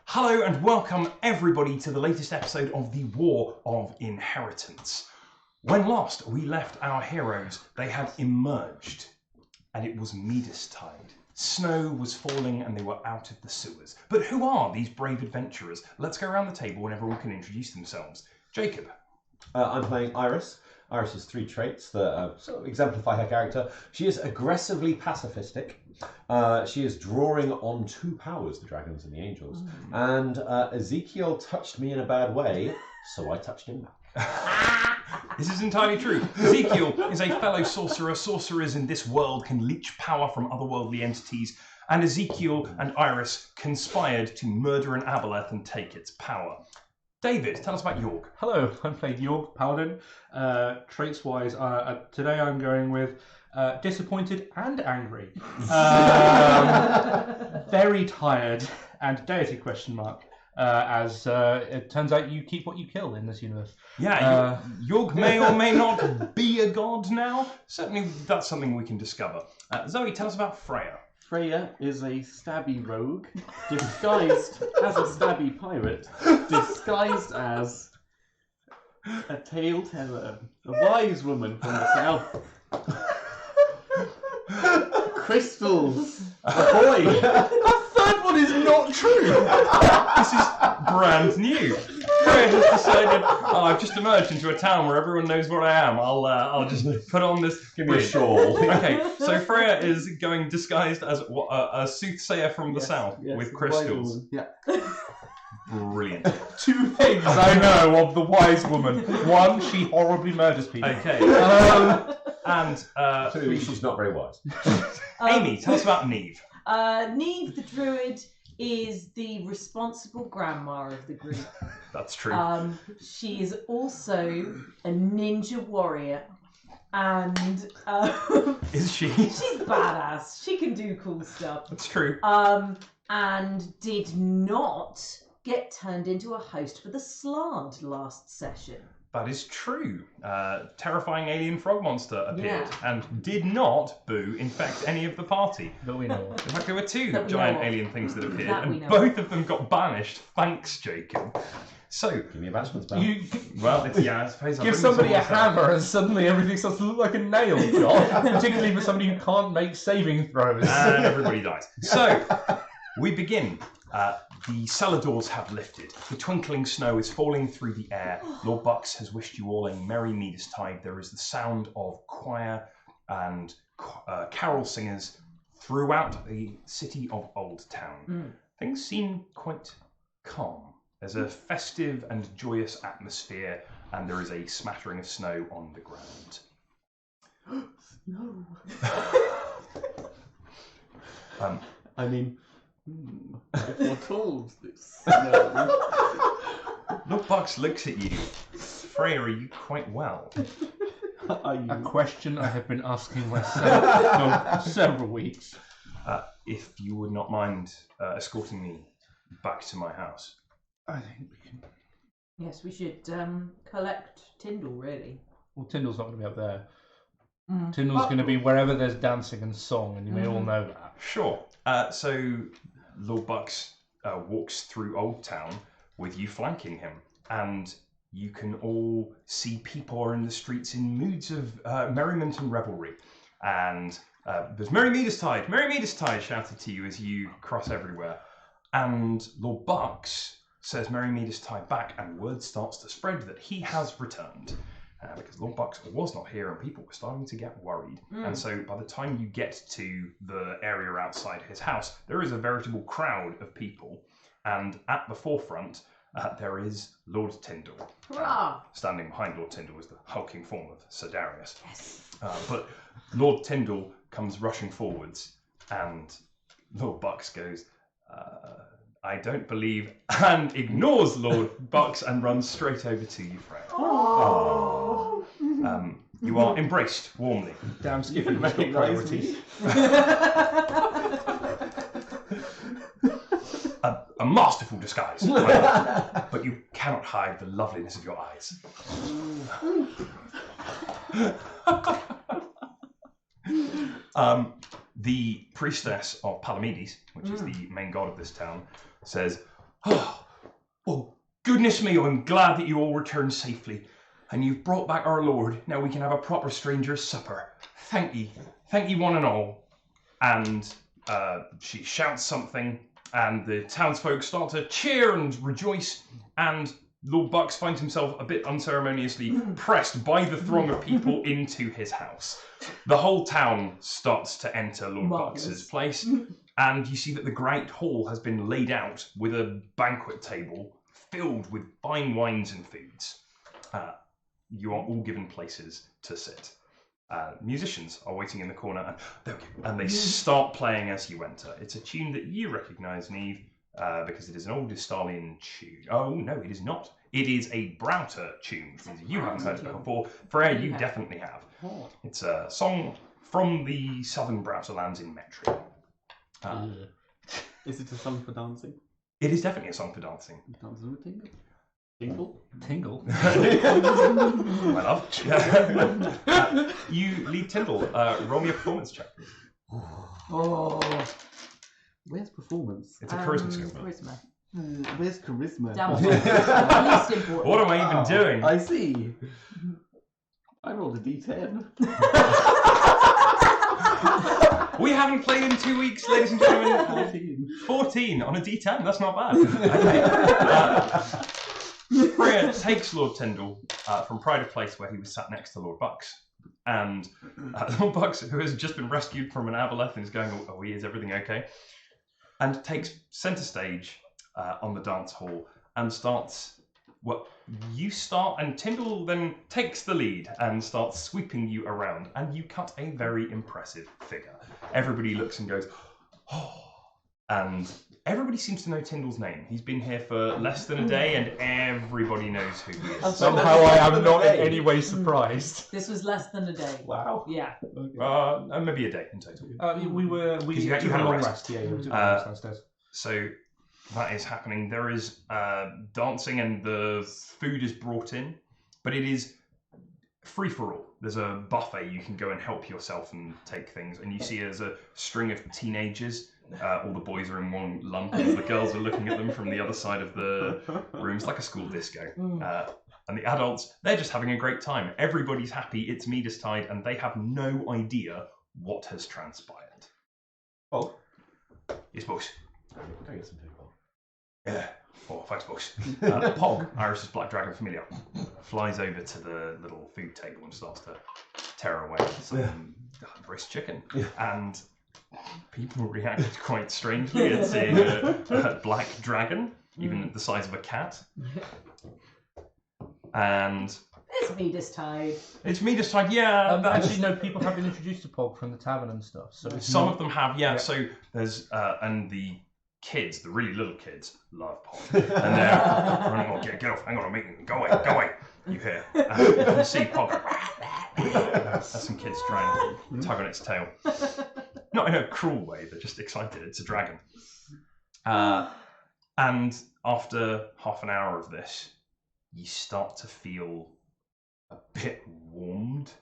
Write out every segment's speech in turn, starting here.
Hello and welcome everybody to the latest episode of the War of Inheritance. When last we left our heroes, they had emerged, and it was Medestide. Snow was falling and they were out of the sewers. But who are these brave adventurers? Let's go around the table and everyone can introduce themselves. Jacob. I'm playing Iris. Iris has 3 traits that sort of exemplify her character. She is aggressively pacifistic. She is drawing on 2 powers, the dragons and the angels. And Ezekiel touched me in a bad way, so I touched him back. This is entirely true. Ezekiel is a fellow sorcerer. Sorcerers in this world can leech power from otherworldly entities, and Ezekiel and Iris conspired to murder an aboleth and take its power. David, tell us about York. Hello, I'm playing York, Paladin. Traits-wise, today I'm going with disappointed and angry. Very tired and deity question mark. As it turns out you keep what you kill in this universe. Yeah, York may or may not be a god now. Certainly that's something we can discover. Zoe, tell us about Freya. Freya is a stabby rogue, disguised as a stabby pirate, disguised as a tale teller, a wise woman from the south. Crystals, ahoy! The third one is not true! This is brand new. Freya has decided, I've just emerged into a town where everyone knows what I am. I'll just put on this. Give me a shawl. Okay, so Freya is going disguised as a soothsayer from the south with crystals. Yeah. Brilliant. 2 things I know of the wise woman. 1, she horribly murders people. Okay. And 2, she's not very wise. Amy, tell us about Neve. Neve the Druid is the responsible grandma of the group. That's true. She is also a ninja warrior, and Is she? she's badass. She can do cool stuff. That's true. And did not get turned into a host for the Slant last session. That is true. Terrifying alien frog monster appeared and did not, infect any of the party. That we know of. In fact, there were 2 That we giant know of. alien things that appeared, That we and know both of them got banished. Thanks, Jacob. So, Give me a bashment spell. well, I suppose I'll Give bring somebody a this all hammer and suddenly everything starts to look like a nail job, particularly for somebody who can't make saving throws. and everybody dies. So, we begin. The cellar doors have lifted. The twinkling snow is falling through the air. Lord Bucks has wished you all a merry Medestide. There is the sound of choir and carol singers throughout the city of Oldtown. Things seem quite calm. There's a festive and joyous atmosphere, and there is a smattering of snow on the ground. No. I mean, I foretold this. No. Lord Bucks looks at you. Freya, are you quite well? Are you? A question I have been asking myself for several weeks. If you would not mind escorting me back to my house. I think we can. Yes, we should collect Tyndall, really. Well, Tyndall's not going to be up there. Tyndall's going to be wherever there's dancing and song, and you may all know that. Sure. So Lord Bucks walks through Oldtown with you flanking him, and you can all see people are in the streets in moods of merriment and revelry. And there's Merry Medestide shouted to you as you cross everywhere. And Lord Bucks says Merry Medestide back, and word starts to spread that he has returned. Because Lord Bucks was not here and people were starting to get worried. And so by the time you get to the area outside his house, there is a veritable crowd of people. And at the forefront, there is Lord Tyndall. Hurrah! Standing behind Lord Tyndall is the hulking form of Sir Darius. Yes. But Lord Tyndall comes rushing forwards, and Lord Bucks goes, I don't believe, and ignores Lord Bucks and runs straight over to you, Freya. You are embraced warmly. Damn, Skippy, you've got priorities. A masterful disguise, but you cannot hide the loveliness of your eyes. The priestess of Palamedes, which is the main god of this town, says, Oh, goodness me, I'm glad that you all returned safely. And you've brought back our Lord. Now we can have a proper stranger's supper. Thank ye. Thank ye one and all. And she shouts something, and the townsfolk start to cheer and rejoice, and Lord Bucks finds himself a bit unceremoniously pressed by the throng of people into his house. The whole town starts to enter Lord Bucks's place, and you see that the great hall has been laid out with a banquet table filled with fine wines and foods. You are all given places to sit. Musicians are waiting in the corner, and they start playing as you enter. It's a tune that you recognise, Neve, because it is an old Estalian tune. Oh, no, it is not. It is a Browter tune, which means you haven't heard it before. Freya, you definitely have. It's a song from the southern Browter lands in Metri. Is it a song for dancing? It is definitely a song for dancing. Dancing with Tingle? Tingle? Tingle. My love. You lead Tyndall. Roll me a performance check. Oh. Where's performance? It's a charisma skill. Charisma. Where's charisma? Damn it. Least important. What am I even doing? I see. I rolled a d10. We haven't played in 2 weeks, ladies and gentlemen. 14. 14 on a D10. That's not bad. Okay. Freya takes Lord Tyndall from Pride of Place, where he was sat next to Lord Bucks. And Lord Bucks, who has just been rescued from an aboleth and is going, oh, is everything okay? And takes centre stage on the dance hall and starts, you start, and Tyndall then takes the lead and starts sweeping you around, and you cut a very impressive figure. Everybody looks and goes, oh, and everybody seems to know Tyndall's name. He's been here for less than a day, and everybody knows who he is. Somehow I am not in any way surprised. This was less than a day. Wow. Yeah. Maybe a day in total. We you took had a a long rest. rest. Yeah, we took a long rest downstairs. So that is happening. There is dancing, and the food is brought in, but it is free for all. There's a buffet. You can go and help yourself and take things, and you see there's a string of teenagers. All the boys are in one lump, and the girls are looking at them from the other side of the room. It's like a school disco. And the adults, they're just having a great time. Everybody's happy. It's Medestide, and they have no idea what has transpired. Oh. Yes, boss. Can I get some food? Yeah. Oh, thanks, boss. Pog, Iris's black dragon familiar, flies over to the little food table and starts to tear away some roast chicken. And people react quite strangely at seeing a black dragon, even the size of a cat. And It's Medestide. it's Medestide, yeah. Actually, no, people have been introduced to Pog from the tavern and stuff. So it's Some not- of them have, yeah. So there's and the kids, the really little kids, love Pog, and they're running on. Get off! Hang on a minute. Go away! You hear? And you can see Pog. That's some kids trying to tug on its tail. Not in a cruel way, but just excited. It's a dragon. And after half an hour of this, you start to feel a bit warmed.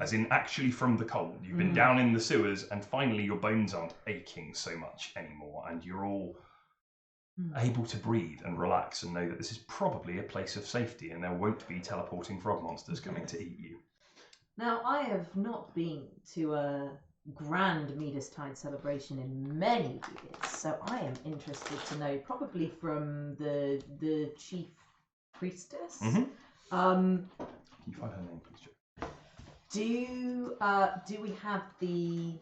As in actually from the cold. You've been down in the sewers, and finally your bones aren't aching so much anymore, and you're all able to breathe and relax and know that this is probably a place of safety, and there won't be teleporting frog monsters coming to eat you. Now, I have not been to a grand Medestide celebration in many years, so I am interested to know, probably from the chief priestess. Mhm. Can you find her name, please, Joe? Do we have the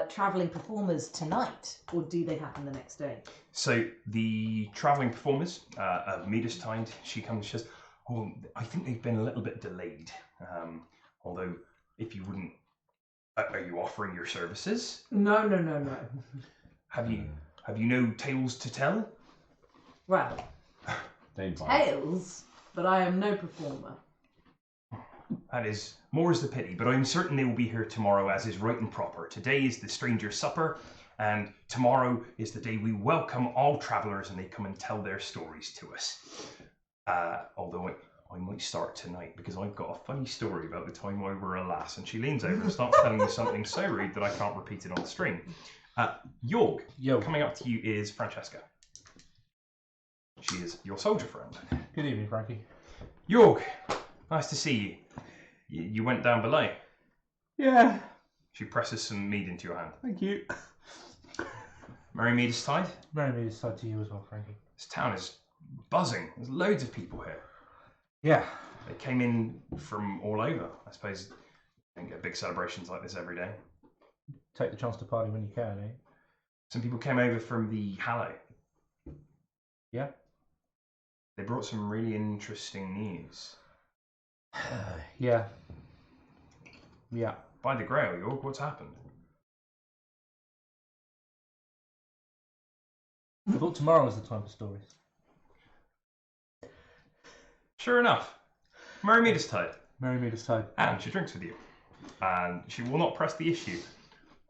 travelling performers tonight, or do they happen the next day? So the travelling performers of Medestide, she comes and says, "Oh, I think they've been a little bit delayed. Although, if you wouldn't, are you offering your services? No. Have you no tales to tell? Well, tales, but I am no performer. That is more is the pity, but I'm certain they will be here tomorrow, as is right and proper. Today is the stranger's supper, and tomorrow is the day we welcome all travellers, and they come and tell their stories to us. Although I might start tonight, because I've got a funny story about the time I were a lass." And she leans over and starts telling me something so rude that I can't repeat it on the stream. Jorg, Yo. coming up to you is Francesca. she is your soldier friend. Good evening, Frankie. York, nice to see you. You went down below. Yeah, She presses some mead into your hand. thank you. Merry Medestide. Merry Medestide to you as well, Frankie. This town is buzzing. There's loads of people here. Yeah. They came in from all over. I suppose you don't get big celebrations like this every day. Take the chance to party when you can, eh? Some people came over from the Hallow. Yeah. They brought some really interesting news. Yeah. Yeah. By the Grail, York, what's happened? I thought tomorrow was the time for stories. Sure enough. Merry Medestide. Merry Medestide. And she drinks with you. And she will not press the issue.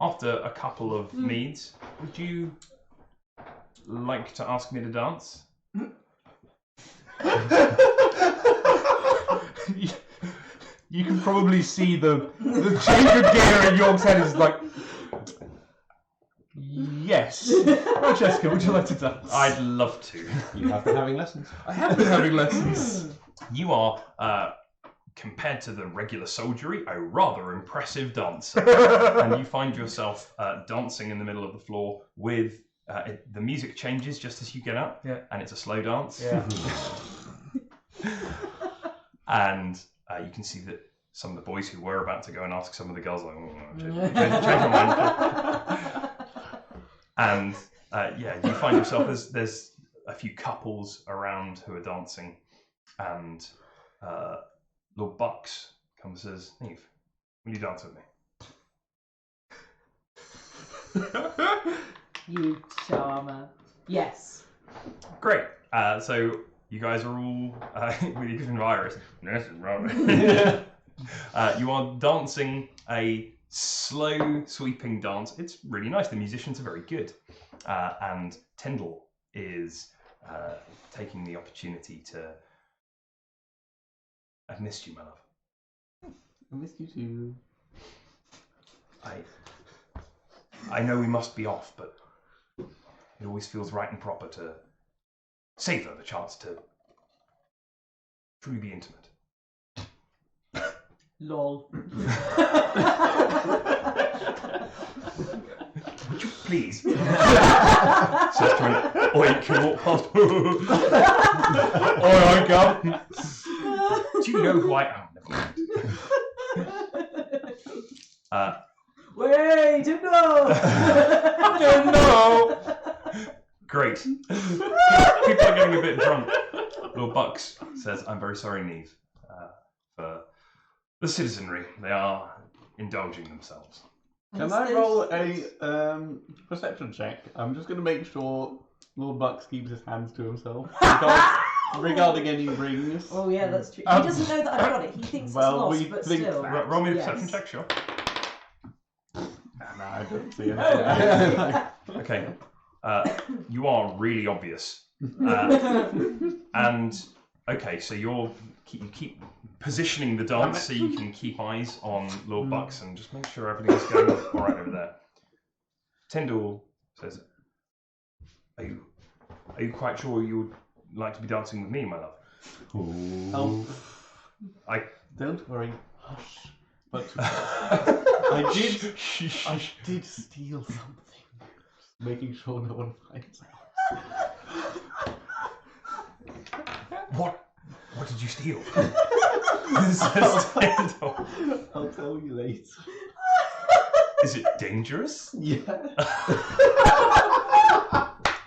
After a couple of meads, would you like to ask me to dance? You can probably see the change of gear in York's head is like, yes. Francesca, would you like to dance? I'd love to. You have been having lessons. I have been having lessons. You are, compared to the regular soldiery, a rather impressive dancer. And you find yourself dancing in the middle of the floor with the music changes just as you get up, and it's a slow dance. Yeah. And you can see that some of the boys who were about to go and ask some of the girls, like, change my mind. And you find yourself, there's a few couples around who are dancing, and Lord Bucks comes and says, Eve, will you dance with me? You charmer. Yes. Great. So you guys are all with you and Virus. You are dancing a slow sweeping dance. It's really nice. The musicians are very good. And Tyndall is taking the opportunity to... I've missed you, my love. I missed you too. I know we must be off, but it always feels right and proper to savour the chance to truly be intimate. Lol. Would you please? Says to an oink and walk past. Oink up. Do you know who I am? Wait, no! No! Great. People are getting a bit drunk. Lord Bucks says, I'm very sorry, Neve, for the citizenry. They are indulging themselves. Can I roll a perception check? I'm just going to make sure Lord Bucks keeps his hands to himself regarding any rings. Oh yeah, that's true. He doesn't know that I've got it. He thinks well, it's we lost, but think still. that- Roll me a Yes. perception check, sure. No, I don't see anything. Okay. You are really obvious. And, okay, so you keep positioning the dance so you can keep eyes on Lord Bucks and just make sure everything's going all right over there. Tyndall says, Are you quite sure you would like to be dancing with me, my love? Oh, I don't worry. Hush. But I did steal something. Just making sure no one finds out. What did you steal? Says Tyndall. I'll tell you later. Is it dangerous? Yeah.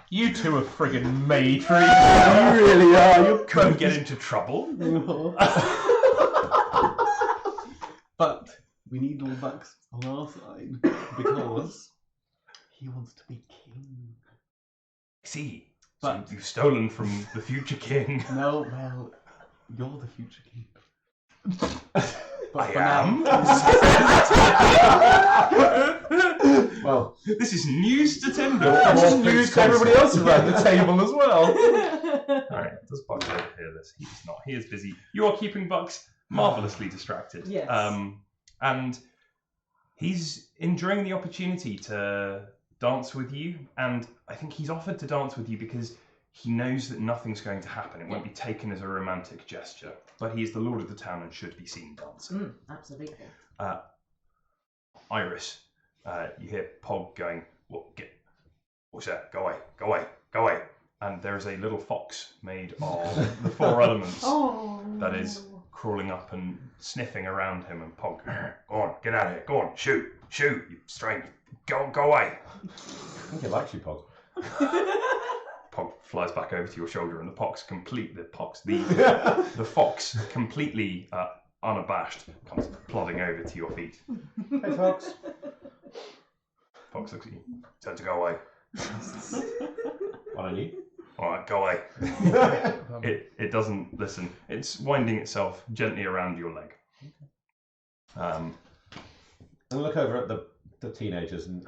You two are friggin' made for each You other. really are. You're Could we get into trouble? But we need Lord Bucks on our side because he wants to be king. See, But- so you've stolen from the future king. No, well, you're the future king. But I for am. now, well. This is news to Tyndall. That's just news to everybody else around the table as well. Alright, does Bucks hear this? He's not. He is busy. You are keeping Bucks marvellously distracted. Yes. And he's enjoying the opportunity to dance with you, and I think he's offered to dance with you because he knows that nothing's going to happen. It won't be taken as a romantic gesture. But he is the lord of the town and should be seen dancing. Absolutely. Iris, you hear Pog going, what's that? Go away, go away, go away. And there is a little fox made of the 4 elements that is crawling up and sniffing around him. And Pog, go on, get out of here, go on, shoot, you strange, go away. I think it likes you, Pog. Pog flies back over to your shoulder, and the fox, completely unabashed, comes plodding over to your feet. Hey, Fox. Fox looks at you. Time to go away. Why don't you? All right, go away. It doesn't listen. It's winding itself gently around your leg. I'm gonna look over at the teenagers and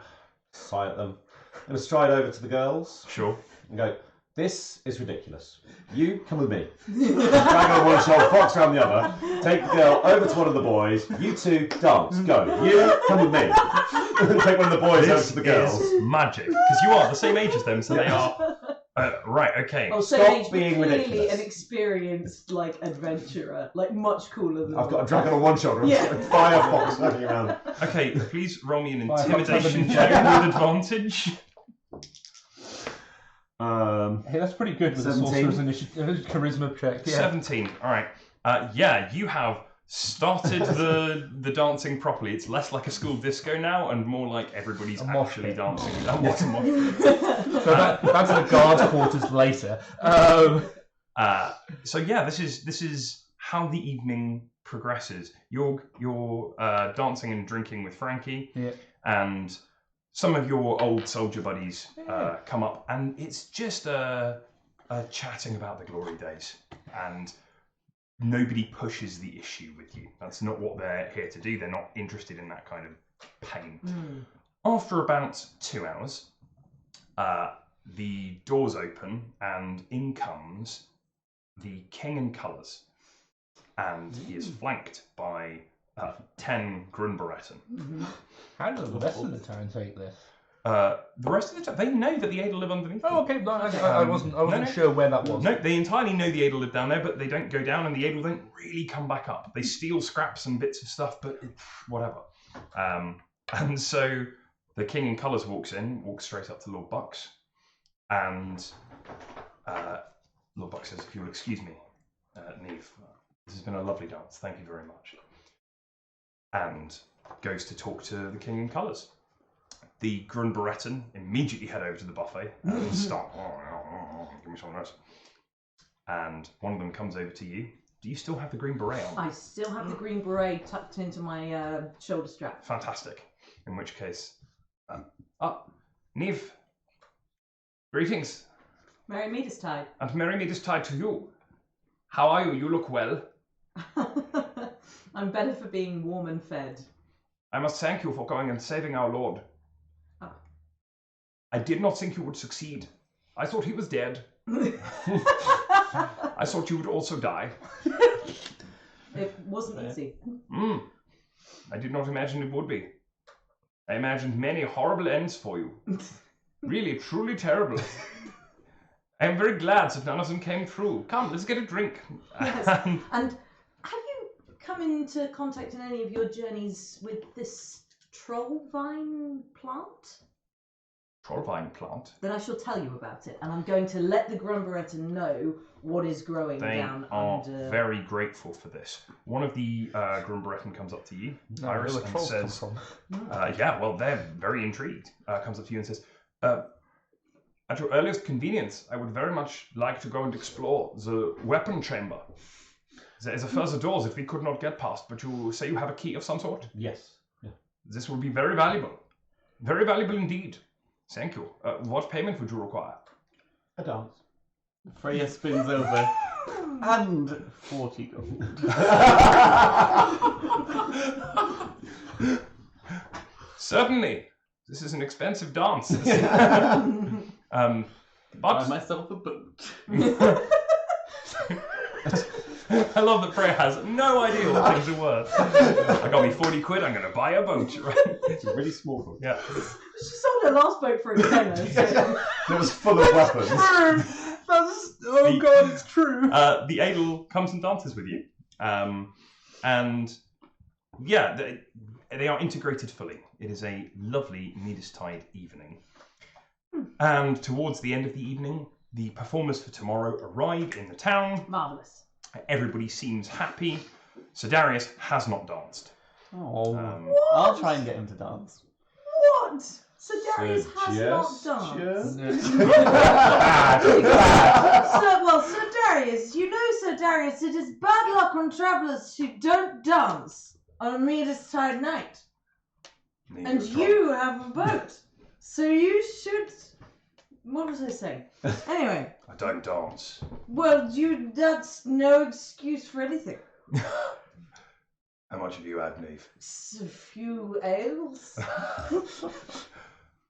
sigh at them. I'm gonna stride over to the girls. Sure. And go, this is ridiculous. You come with me. Dragon on one shoulder, fox around the other. Take the girl over to one of the boys. You two dance. Go. You come with me. Take one of the boys over to the girls. Is magic, because you are the same age as them, so they are. Right. Okay. Oh, Stop same age, being but clearly ridiculous. an experienced adventurer, much cooler than. I've got a dragon on one shoulder and Yeah. a fire fox running around. Okay. Please roll me an Fire fox intimidation having check check. with advantage. Hey, that's pretty good with the 17. sorcerer's initiative charisma check. Yeah. 17. All right. Yeah, you have started the dancing properly. It's less like a school disco now, and more like everybody's A mosh actually pit. dancing. What's a mosh pit? So that's the guard quarters later. So yeah, this is how the evening progresses. You're dancing and drinking with Frankie, Yeah. and some of your old soldier buddies come up, and it's just a chatting about the glory days, and nobody pushes the issue with you. That's not what they're here to do. They're not interested in that kind of pain. After about 2 hours, the doors open, and in comes the King in Colours, and he is flanked by 10 Grunberetten. How do the rest of the town take this? The rest of the time, they know that the Ada live underneath. Oh, okay. No, I wasn't no. sure where that was. No, they entirely know the Ada live down there, but they don't go down, and the Ada don't really come back up. They steal scraps and bits of stuff, but whatever. And so the King in Colours walks straight up to Lord Bucks, and Lord Bucks says, "If you'll excuse me, Neve, this has been a lovely dance. Thank you very much." And goes to talk to the King in Colours. The Grunberetten immediately head over to the buffet and start, give me some of this. And one of them comes over to you. Do you still have the green beret on? I still have the green beret tucked into my shoulder strap. Fantastic. In which case, Neve, greetings, Merry Medestide. and Merry Medestide to you. How are you? You look well. I'm better for being warm and fed. I must thank you for going and saving our lord. Oh. I did not think you would succeed. I thought he was dead. I thought you would also die. It wasn't easy. I did not imagine it would be. I imagined many horrible ends for you. Really, truly terrible. I am very glad that none of them came true. Come, let's get a drink. Yes. And have you come into contact in any of your journeys with this troll vine plant? Trollvine plant. Then I shall tell you about it, and I'm going to let the Grunberetten know what is growing They down are under. very grateful for this. One of the Grunberetten comes up to you, Iris, where the and trolls come says, from. yeah, well, they're very intrigued. Comes up to you and says, at your earliest convenience, I would very much like to go and explore the weapon chamber. There is a further door that we could not get past, but you say you have a key of some sort? Yes. Yeah. This would be very valuable. Very valuable indeed. Thank you. What payment would you require? A dance. Freya spins over and 40 gold. Certainly. This is an expensive dance. Buy But myself a boat. I love that Freya has no idea what things are worth. I got me 40 quid, I'm going to buy a boat. Right? It's a really small boat. Yeah. She sold her last boat for a tenner. So. It was full of weapons. Oh god, it's true. The Adel comes and dances with you. And yeah, they are integrated fully. It is a lovely Medestide evening. And towards the end of the evening, the performers for tomorrow arrive in the town. Marvellous. Everybody seems happy. So Darius has not danced. Oh, Um, I'll try and get him to dance. What? So Darius has not danced. So Darius, you know, Sir Darius, it is bad luck on travellers who don't dance on a Medestide night. And you have a boat, so you should. What was I saying? Anyway. I don't dance. Well, that's no excuse for anything. How much have you had, Neve? A few ales.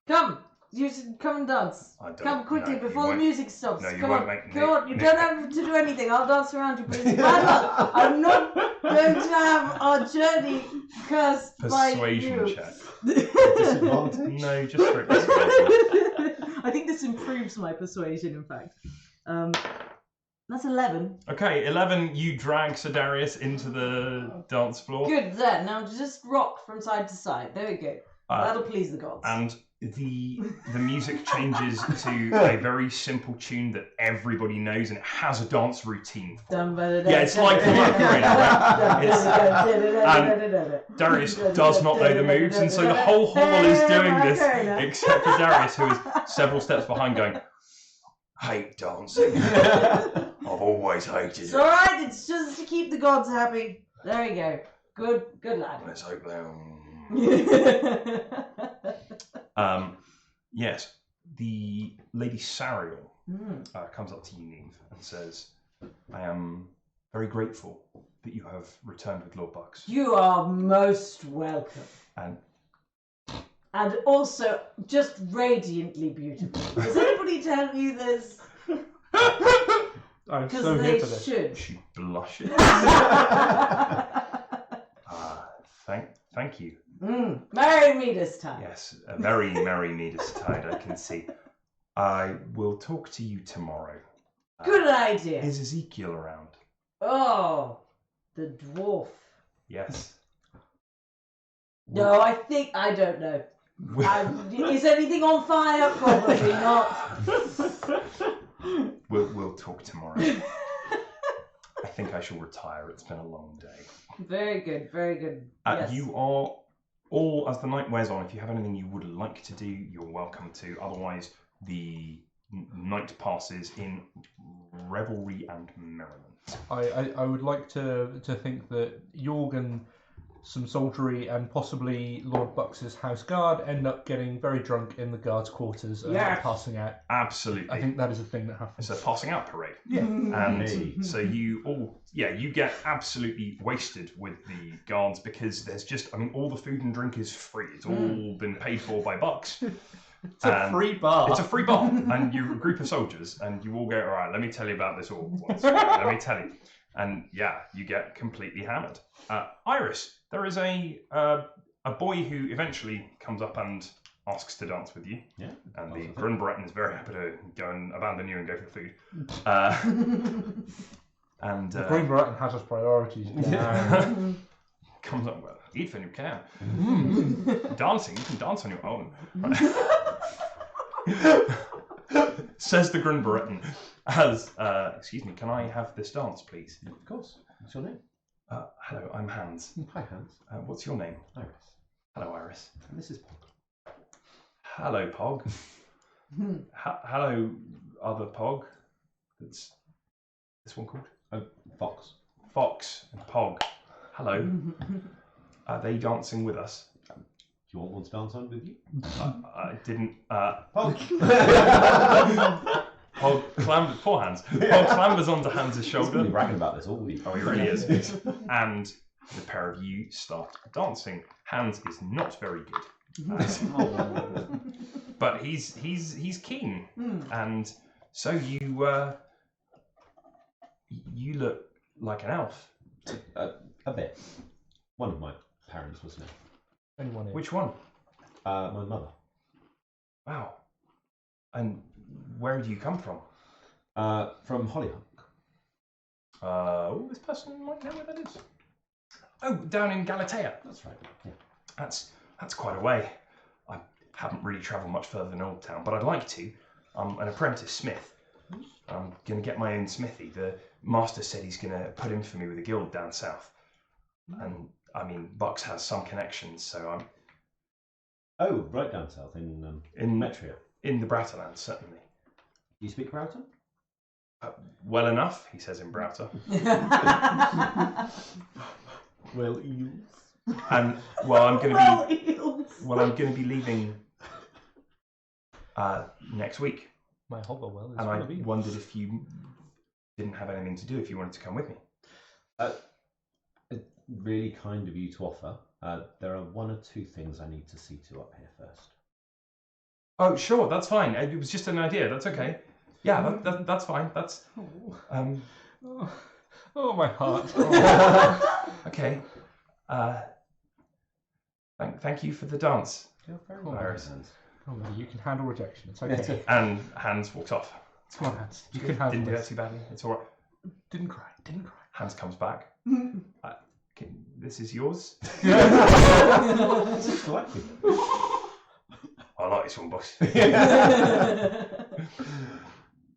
Come, you should come and dance. I don't. Come quickly no, before the music stops. No, you come won't on, make come on. You Nick- don't have to do anything. I'll dance around you, but it's bad luck. I'm not going to have our journey cursed by Persuasion you. check. Disadvantage? No, just straight persuasion. I think this improves my persuasion, in fact. That's 11. Okay, 11, you drag Sir Darius into the dance floor. Good then. Now just rock from side to side. There we go. That'll please the gods. And the music changes to a very simple tune that everybody knows, and it has a dance routine. Yeah, it's like the Macarena, right? Darius does not know the moves, and so the whole hall is doing this, except for Darius, who is several steps behind, going, "Hate dancing. I've always hated It's it. alright, it's just to keep the gods happy. There we go. Good lad. Let's hope they." Mm. Yes, the Lady Sariel comes up to you, Neve, and says, "I am very grateful that you have returned with Lord Bucks." You are most welcome. And also just radiantly beautiful. Does anybody tell you this? I'm Because so they here for this. should. she blushes. Thank you. Merry Medestide. Yes, a very merry Medestide, I can see. I will talk to you tomorrow. Good idea. Is Ezekiel around? Oh, the dwarf. Yes. No, I don't know. Is anything on fire? Probably not. We'll talk tomorrow. I think I shall retire. It's been a long day. Very good, very good. Yes. You are all, as the night wears on, if you have anything you would like to do, you're welcome to. Otherwise, the night passes in revelry and merriment. I would like to think that Jorgen, some soldiery, and possibly Lord Bucks's house guard end up getting very drunk in the guards' quarters and passing out. Absolutely. I think that is a thing that happens. It's a passing out parade. Yeah. And so you all, you get absolutely wasted with the guards because there's just, all the food and drink is free. It's all been paid for by Bucks. It's a free bar. It's a free bar. And you're a group of soldiers and you all go, all right, let me tell you about this all once. Let me tell you. And you get completely hammered. Iris, there is a boy who eventually comes up and asks to dance with you. Yeah. And the Grunbreton is very happy to go and abandon you and go for food. And The Green Beret has its priorities. comes up, well, eat when you can. Dancing, you can dance on your own. Says the Grunbreton as, excuse me, can I have this dance, please? Of course. What's your name? Hello, I'm Hans. Hi, Hans. What's your name? Iris. Hello, Iris. And this is Pog. Hello, Pog. Hello, other Pog. That's this one called? Fox. Fox and Pog. Hello. Are they dancing with us? Do you want one to dance on with you? I didn't. Pog. Pog clambers. Poor Hans. Pog clambers onto Hans's He's shoulder. been bragging about this all week. Oh, he really is. And the pair of you start dancing. Hans is not very good, but he's keen, and so you look like an elf. A bit. One of my parents was an elf. Anyone here? Which one? My mother. Wow. And where do you come from? From Hollyhock. This person might know where that is. Oh, down in Galatea. That's right. Yeah. That's quite a way. I haven't really travelled much further than Oldtown, but I'd like to. I'm an apprentice smith. I'm going to get my own smithy. The master said he's going to put in for me with a guild down south. And, I mean, Bucks has some connections, so I'm... Oh, right down south in Metria. In the Broughterlands, certainly. Do you speak Broughton? Well enough, he says in Broughter. Well, eels. And, well, I'm going to be leaving next week. My Hoggerwell is And I full of eels. wondered if you didn't have anything to do, if you wanted to come with me. It's really kind of you to offer. There are one or two things I need to see to up here first. Oh, sure, that's fine. It was just an idea. That's okay. Yeah, that's fine. That's Oh, my heart. okay. Thank you for the dance. You're very Oh, Iris. Oh, you can handle rejection. It's okay. And Hans walks off. Come on, Hans. You can handle Didn't do that this. too badly. It's all right. Didn't cry. Didn't cry. Hans comes back. This is yours. This is delightful. I like this one, boss.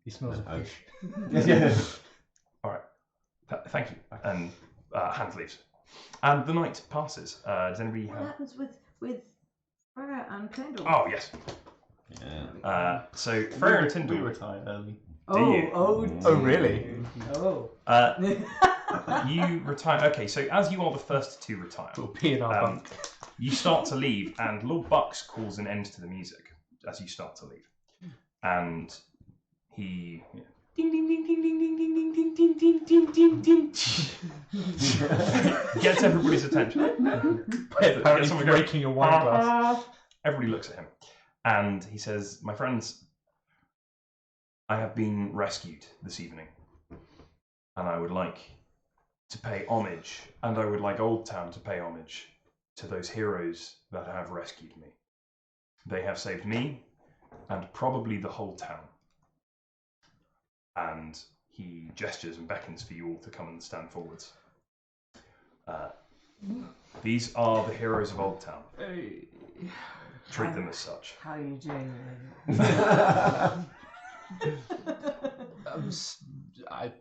He smells of fish. Yeah. All right. Thank you. And Hans leaves. And the night passes. Does anybody What have... happens with Freya and Kendall? Oh, yes. Yeah. So, Freya and We Tyndall... retired early. do you? Oh, really? Oh. You retire. Okay, so as you are the first to retire, We'll pee in our bunk. you start to leave, and Lord Bucks calls an end to the music as you start to leave, and he ding ding ding ding ding ding ding ding ding ding ding ding ding gets everybody's attention. Apparently someone breaking a wine glass. Everybody looks at him, and he says, "My friends, I have been rescued this evening, and I would like to pay homage, and I would like Oldtown to pay homage to those heroes that have rescued me. They have saved me, and probably the whole town." And he gestures and beckons for you all to come and stand forwards. These are the heroes of Oldtown. Treat them as such. How are you doing? I'm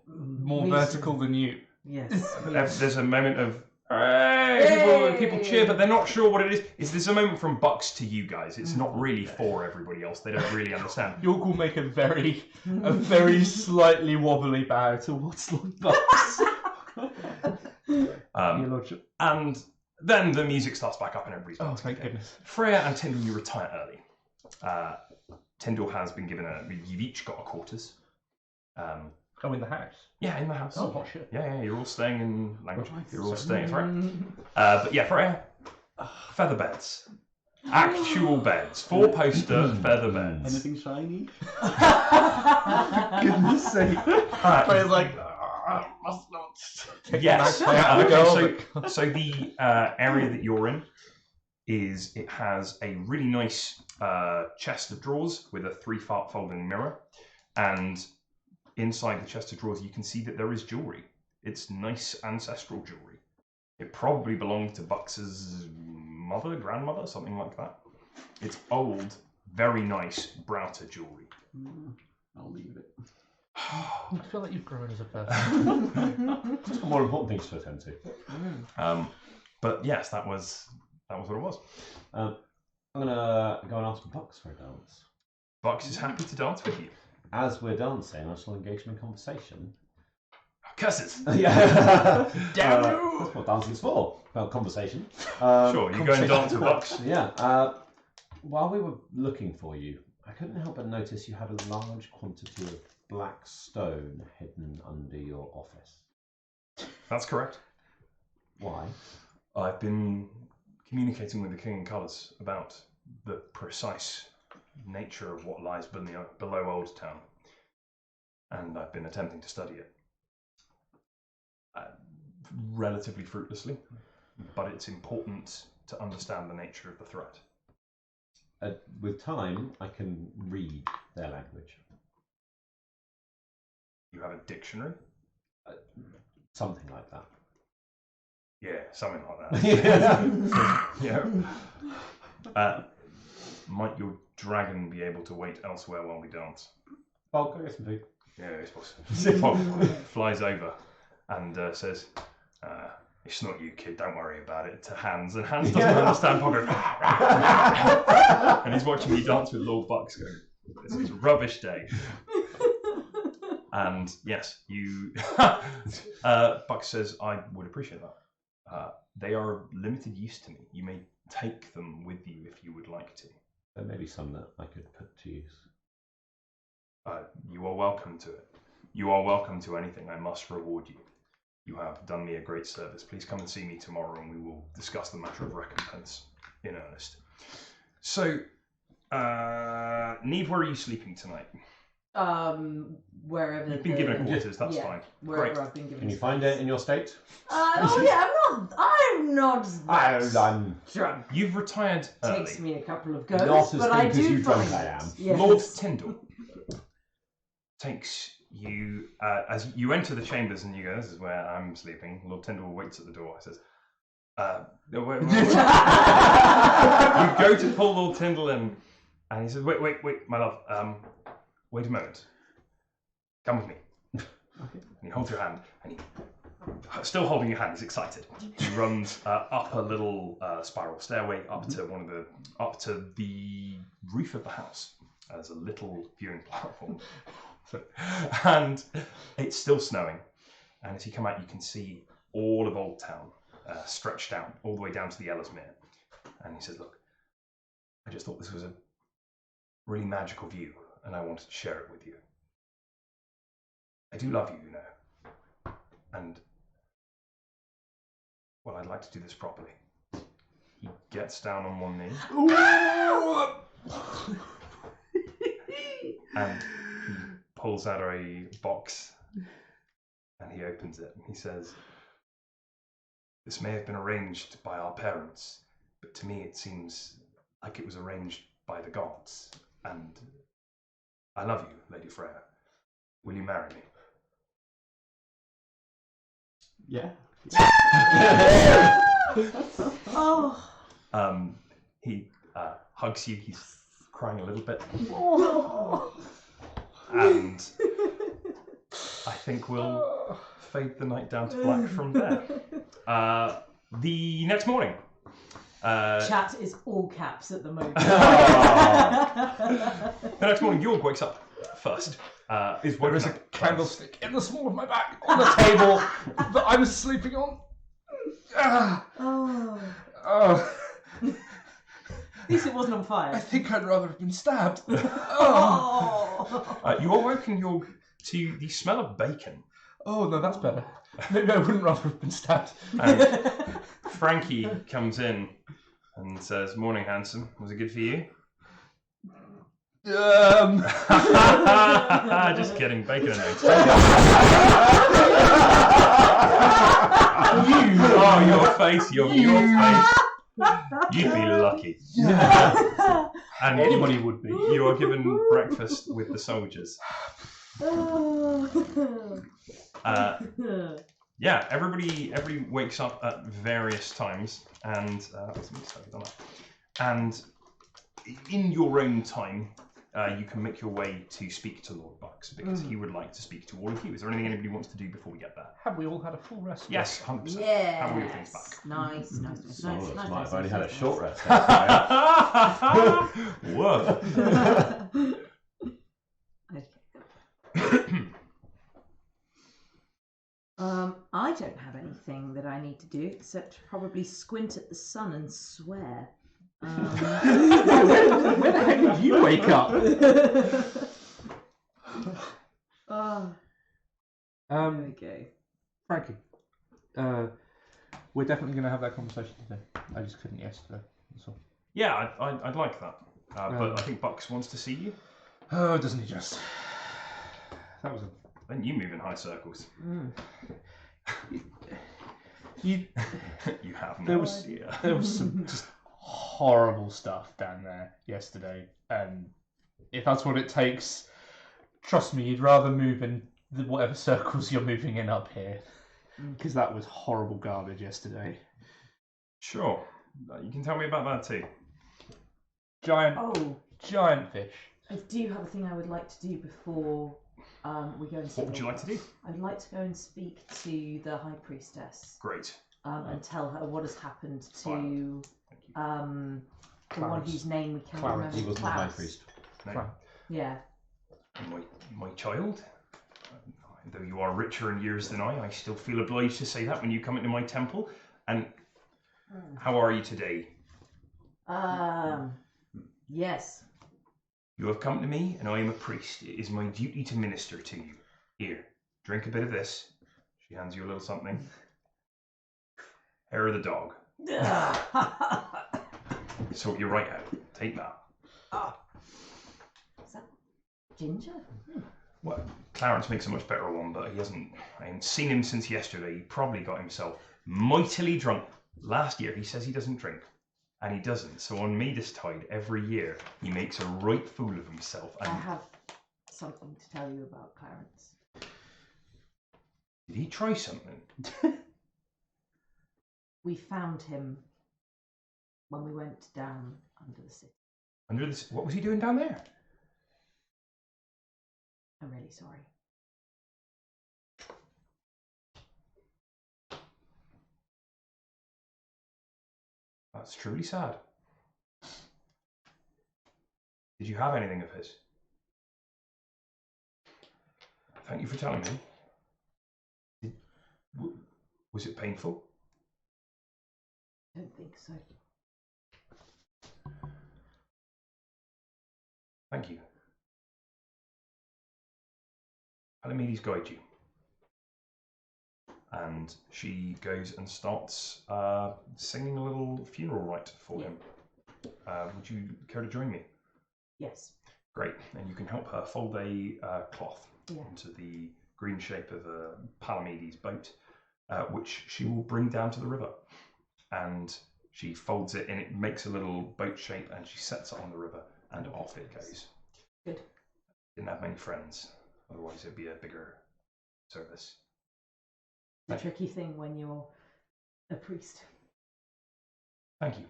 more Me vertical too. than you. Yes. There's a moment of hey! People cheer, but they're not sure what it is. There's a moment from Bucks to you guys. It's not really for everybody else. They don't really understand. York will make a very slightly wobbly bow towards Lord Bucks. Your Lordship. And then the music starts back up and everybody's Oh, dancing thank again. goodness. Freya and Tyndall, you retire early. Tyndall has been given you've each got a quarters. Oh, in the house? Yeah, in the house. Oh, what shit. Yeah, you're all staying in language. Right. You're all staying, that's right. But yeah, Freya, feather beds. Actual beds. 4-poster feather beds. Anything shiny? Goodness sake. Freya's like, must not. Yes. Take the magpie out of the girl. So the area that you're in it has a really nice chest of drawers with a 3-part folding mirror, and inside the chest of drawers you can see that there is jewellery. It's nice ancestral jewellery. It probably belonged to Bucks's mother, grandmother, something like that. It's old, very nice Broughter jewellery. I'll leave it. I feel like you've grown as a person. Just got more important things to attend to. But yes, that was what it was. I'm gonna go and ask Bucks for a dance. Bucks is happy to dance with you. As we're dancing, I shall engage him in conversation. Curses! Yeah. Damn you! That's what dancing's for. Well, conversation. Sure, you go and dance with Bucks. Yeah. While we were looking for you, I couldn't help but notice you had a large quantity of black stone hidden under your office. That's correct. Why? I've been communicating with the King and Colours about the precise nature of what lies below Oldtown, and I've been attempting to study it. Relatively fruitlessly, but it's important to understand the nature of the threat. With time, I can read their language. you have a dictionary? Something like that. Yeah, something like that. Yeah. Might your dragon be able to wait elsewhere while we dance? Well, go get some food. Yeah, it's possible. Zippo flies over and says, it's not you, kid, don't worry about it, to Hans. And Hans doesn't understand Pogo. And he's watching you dance with Lord Bucks going, this is a rubbish day. And yes, you... Bucks says, I would appreciate that. They are limited use to me. You may take them with you if you would like to. There may be some that I could put to use. You are welcome to it. You are welcome to anything. I must reward you. You have done me a great service. Please come and see me tomorrow and we will discuss the matter of recompense in earnest. So, Neve, where are you sleeping tonight? Wherever. You've been given quarters, that's fine. Wherever Great. I've been given. Can you find it in your state? I'm not I'm drunk. You've retired early. Takes me a couple of goes, Not as but I drunk as do you drunk find I it. am. Yes. Lord Tyndall takes you, as you enter the chambers and you go, this is where I'm sleeping. Lord Tyndall waits at the door. He says, wait. You go to pull Lord Tyndall in, and he says, wait, my love, wait a moment. Come with me. Okay. And he holds your hand, and he, still holding your hand, he's excited. He runs up a little spiral stairway up to the roof of the house. There's a little viewing platform. And it's still snowing. And as you come out, you can see all of Oldtown stretched out all the way down to the Ellesmere. And he says, look, I just thought this was a really magical view, and I wanted to share it with you. I do love you, you know. And, well, I'd like to do this properly. He gets down on one knee. And he pulls out a box and he opens it and he says, this may have been arranged by our parents, but to me it seems like it was arranged by the gods. And I love you, Lady Freya. Will you marry me? Yeah. Oh. He hugs you. He's crying a little bit. Oh. And I think we'll fade the night down to black from there. The next morning. Chat is all caps at the moment. The next morning, York wakes up first. There is a candlestick in the small of my back on the table that I was sleeping on. Oh. At least it wasn't on fire. I think I'd rather have been stabbed. Oh. You awoken to the smell of bacon. Oh, no, that's better. Maybe I wouldn't rather have been stabbed. And Frankie comes in and says, morning, handsome. Was it good for you? Just kidding. Bacon and eggs. Your face. Your face. You'd be lucky. And anybody would be. You are given breakfast with the soldiers. Yeah, everybody wakes up at various times, and in your own time, you can make your way to speak to Lord Bucks because he would like to speak to all of you. Is there anything anybody wants to do before we get there? Have we all had a full rest? Yes, 100%. Yes. Have all your things back. Nice. Some of us might have only had a short rest. Whoa. Okay. I don't have anything that I need to do except probably squint at the sun and swear. Where the heck did you wake up? Okay. Frankie, we're definitely going to have that conversation today. I just couldn't yesterday. That's all. Yeah, I'd like that. But I think Bucks wants to see you. Oh, doesn't he just? That was a... Then you move in high circles. You have no there was idea. There was some just horrible stuff down there yesterday, and if that's what it takes, trust me, you'd rather move in whatever circles you're moving in up here. Because that was horrible garbage yesterday. Sure. You can tell me about that too. Giant fish. I do have a thing I would like to do before we go and see. What would you like to do? I'd like to go and speak to the High Priestess. Great. And tell her what has happened to Thank you. the one whose name we can't remember. He wasn't the high priest. No. Yeah. My child, though you are richer in years than I still feel obliged to say that when you come into my temple. And how are you today? Yes. You have come to me, and I am a priest. It is my duty to minister to you. Here, drink a bit of this. She hands you a little something. Hair of the dog. Sort you right out. Take that. Is that ginger? Well, Clarence makes a much better one, but he hasn't. I haven't seen him since yesterday. He probably got himself mightily drunk. Last year, he says he doesn't drink. And he doesn't. So on Medestide, every year, he makes a right fool of himself. And I have something to tell you about Clarence. did he try something? We found him when we went down under the city. Under this, what was he doing down there? I'm really sorry. That's truly sad. Did you have anything of his? Thank you for telling me. Was it painful? I don't think so. Thank you. Palamedes guide you. And she goes and starts singing a little funeral rite for him. Would you care to join me? Yes. Great. And you can help her fold a cloth Yeah. into the green shape of a Palamedes boat, which she will bring down to the river. And she folds it and it makes a little boat shape and she sets it on the river and off it goes. Good. Didn't have many friends, otherwise it'd be a bigger service. The tricky thing when you're a priest. Thank you.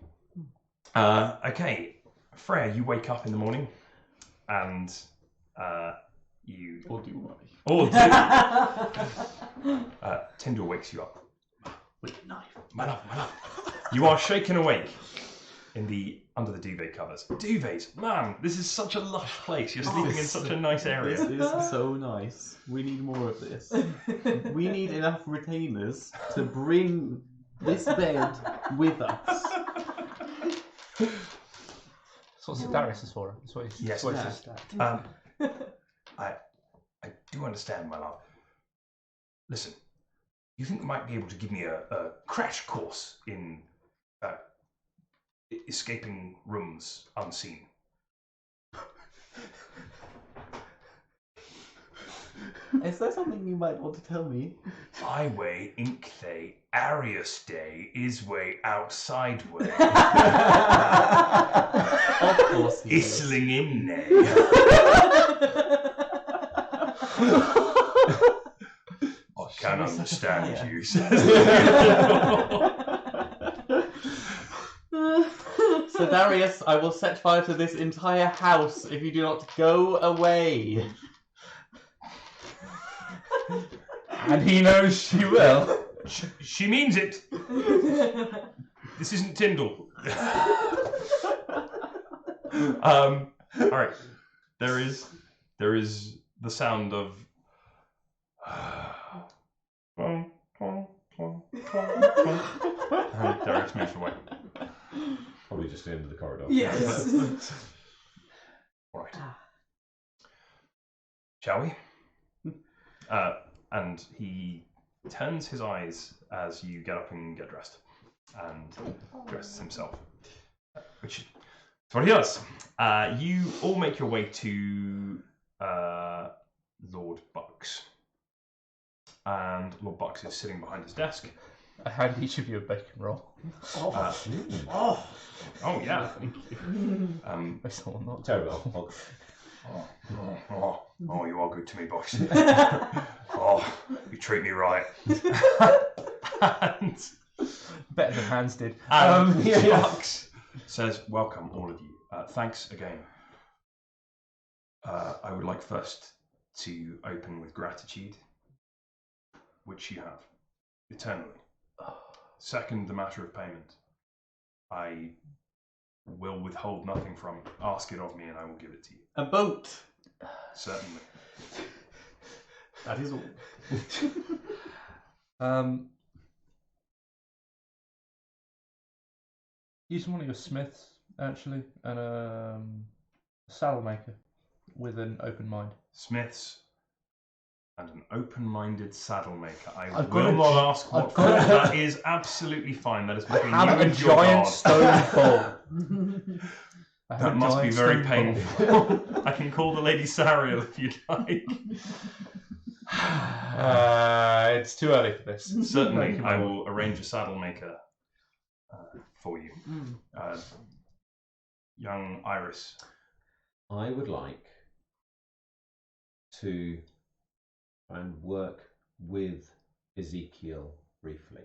Okay, Freya, you wake up in the morning and you... Or do I? Or Tyndall wakes you up. With a knife. My love. You are shaken awake under the duvet covers. Duvets, man, this is such a lush place. You're sleeping in such a nice area. This is so nice. We need more of this. We need enough retainers to bring this bed with us. That's what Darius is for. That's what he's, Yes. that's what he says. I do understand, my love. Listen, you think you might be able to give me a crash course in escaping rooms unseen? Is there something you might want to tell me? I way Inkthay, Arius Day, is way outside way. Of course he is. Isling in nay. I can't understand you, says So Darius, I will set fire to this entire house if you do not go away. And he knows she will. She means it. This isn't Tyndall. All right. There is the sound of. And Darius moves away. Probably just the end of the corridor. Yes. All right. Shall we? And he turns his eyes as you get up and get dressed, and dresses himself, which is what he does. You all make your way to Lord Bucks, and Lord Bucks is sitting behind his desk. I hand each of you a bacon roll. Oh yeah. I still not. Terrible. Oh, you are good to me, boss. treat me right. And Better than Hans did. Fox says, welcome, all of you. Thanks again. I would like first to open with gratitude, which you have, eternally. Second, the matter of payment. I will withhold nothing from it. Ask it of me and I will give it to you. A boat. Certainly. That is all. Use one of your smiths, actually, and a saddle maker with an open mind. Smiths and an open-minded saddle maker. I've will got a not gi- ask what I've got for. a- That is absolutely fine. That is I between have you a and your giant God. stone bowl. I have That a must be giant very stone bowl. painful. I can call the Lady Sariel if you'd like. It's too early for this. Certainly, I will arrange a saddle maker for you. Young Iris. I would like to try and work with Ezekiel briefly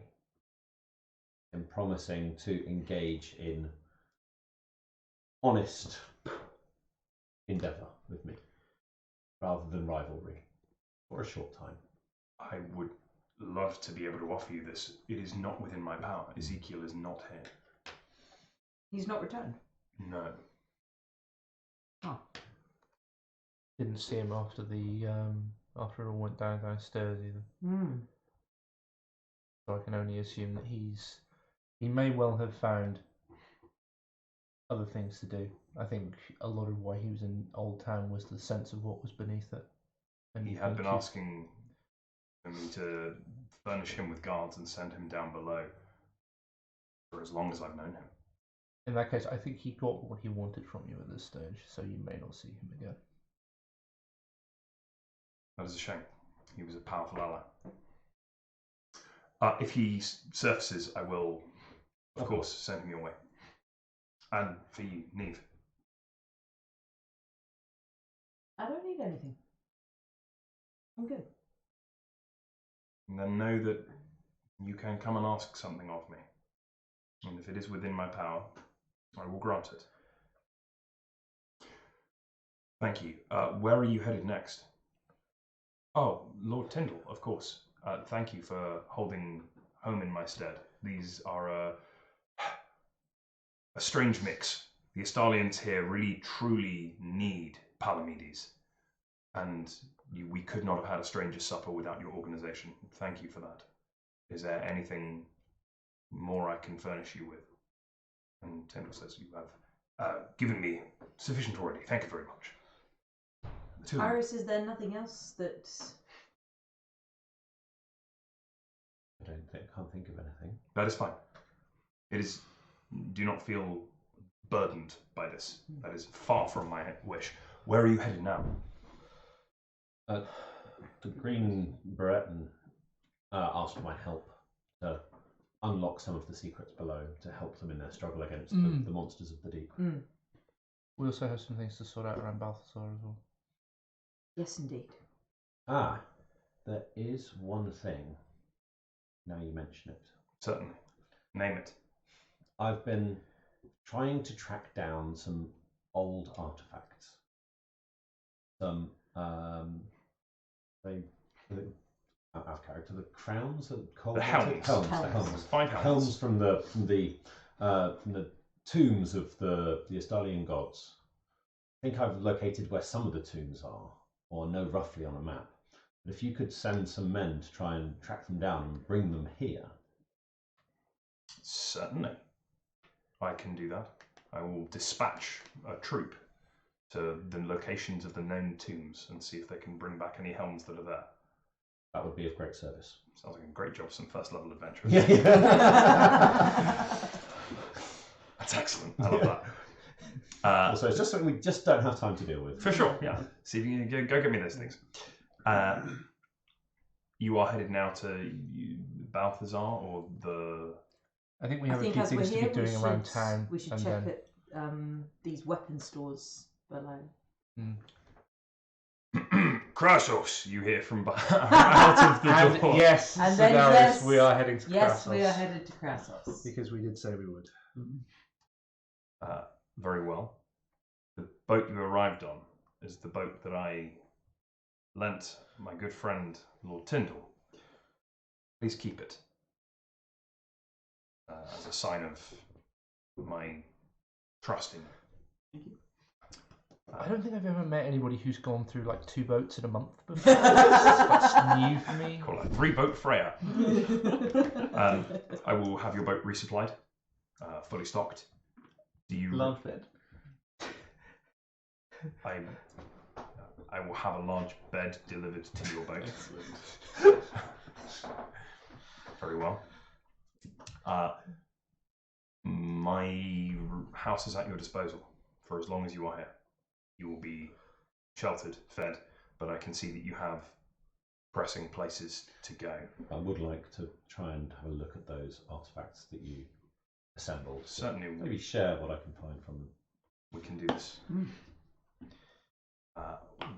in promising to engage in honest endeavour with me rather than rivalry for a short time. I would love to be able to offer you this. It is not within my power. Ezekiel is not here. He's not returned. No. Oh. Didn't see him after the after it all went downstairs either. So I can only assume that he may well have found other things to do. I think a lot of why he was in Oldtown was the sense of what was beneath it. And He had been asking for me to furnish him with guards and send him down below for as long as I've known him. In that case, I think he got what he wanted from you at this stage, so you may not see him again. That is a shame. He was a powerful ally. If he surfaces, I will, of course, send him your way. And for you, Neve. I don't need anything. I'm good. And then know that you can come and ask something of me. And if it is within my power, I will grant it. Thank you. Where are you headed next? Oh, Lord Tyndall, of course. Thank you for holding home in my stead. These are a strange mix. The Astalians here really, truly need Palamedes. And we could not have had a stranger's supper without your organization. Thank you for that. Is there anything more I can furnish you with? And Tyndall says, you have given me sufficient already. Thank you very much. Iris, is there nothing else that... Can't think of anything. That is fine. It is. Do not feel burdened by this. That is far from my wish. Where are you headed now? The Green Brereton asked for my help to unlock some of the secrets below to help them in their struggle against the monsters of the deep. We also have some things to sort out around Balthasar as well. Yes, indeed. There is one thing. Now you mention it. Certainly. Name it. I've been trying to track down some old artifacts. Some out of character. The crowns, The helms. The 5 helms. helms from the tombs of the Astalian gods. I think I've located where some of the tombs are, or know roughly on a map. But if you could send some men to try and track them down and bring them here. Certainly. I can do that. I will dispatch a troop to the locations of the known tombs and see if they can bring back any helms that are there. That would be of great service. Sounds like a great job for some first level adventurers. That's excellent. I love that. So it's just something we just don't have time to deal with. For sure, yeah. See if you can go get me those things. You are headed now to Balthasar or the... I think we have a few things to be doing around town. We should check at these weapon stores below. Krasos, you hear from out of the And door. yes, And then Sedaris, yes, we are heading to Yes, Krasos. we are headed to Krasos. Because we did say we would. Very well. The boat you arrived on is the boat that I lent my good friend Lord Tyndall. Please keep it as a sign of my trust in you. I don't think I've ever met anybody who's gone through like 2 boats in a month before. That's new for me. Call it 3-boat Freya. I will have your boat resupplied, fully stocked. Do you? Large bed. I will have a large bed delivered to your boat. Excellent. Very well. My house is at your disposal for as long as you are here. You will be sheltered, fed, but I can see that you have pressing places to go. I would like to try and have a look at those artifacts that you assembled. Certainly, Maybe share what I can find from them. we can do this. We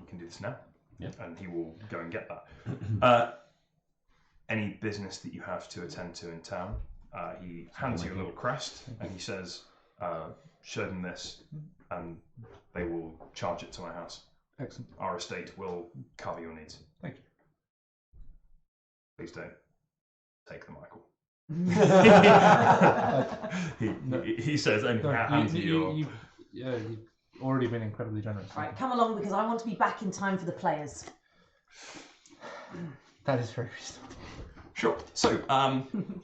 can do this now. Yeah. And he will go and get that. Any business that you have to attend to in town, he hands you a little crest and he says, show them this and they will charge it to my house. Excellent. Our estate will cover your needs. Thank you. Please don't take them, Michael. He says, and hands you your... You've already been incredibly generous. Right, come along because I want to be back in time for the players. That is very reasonable. Sure. So,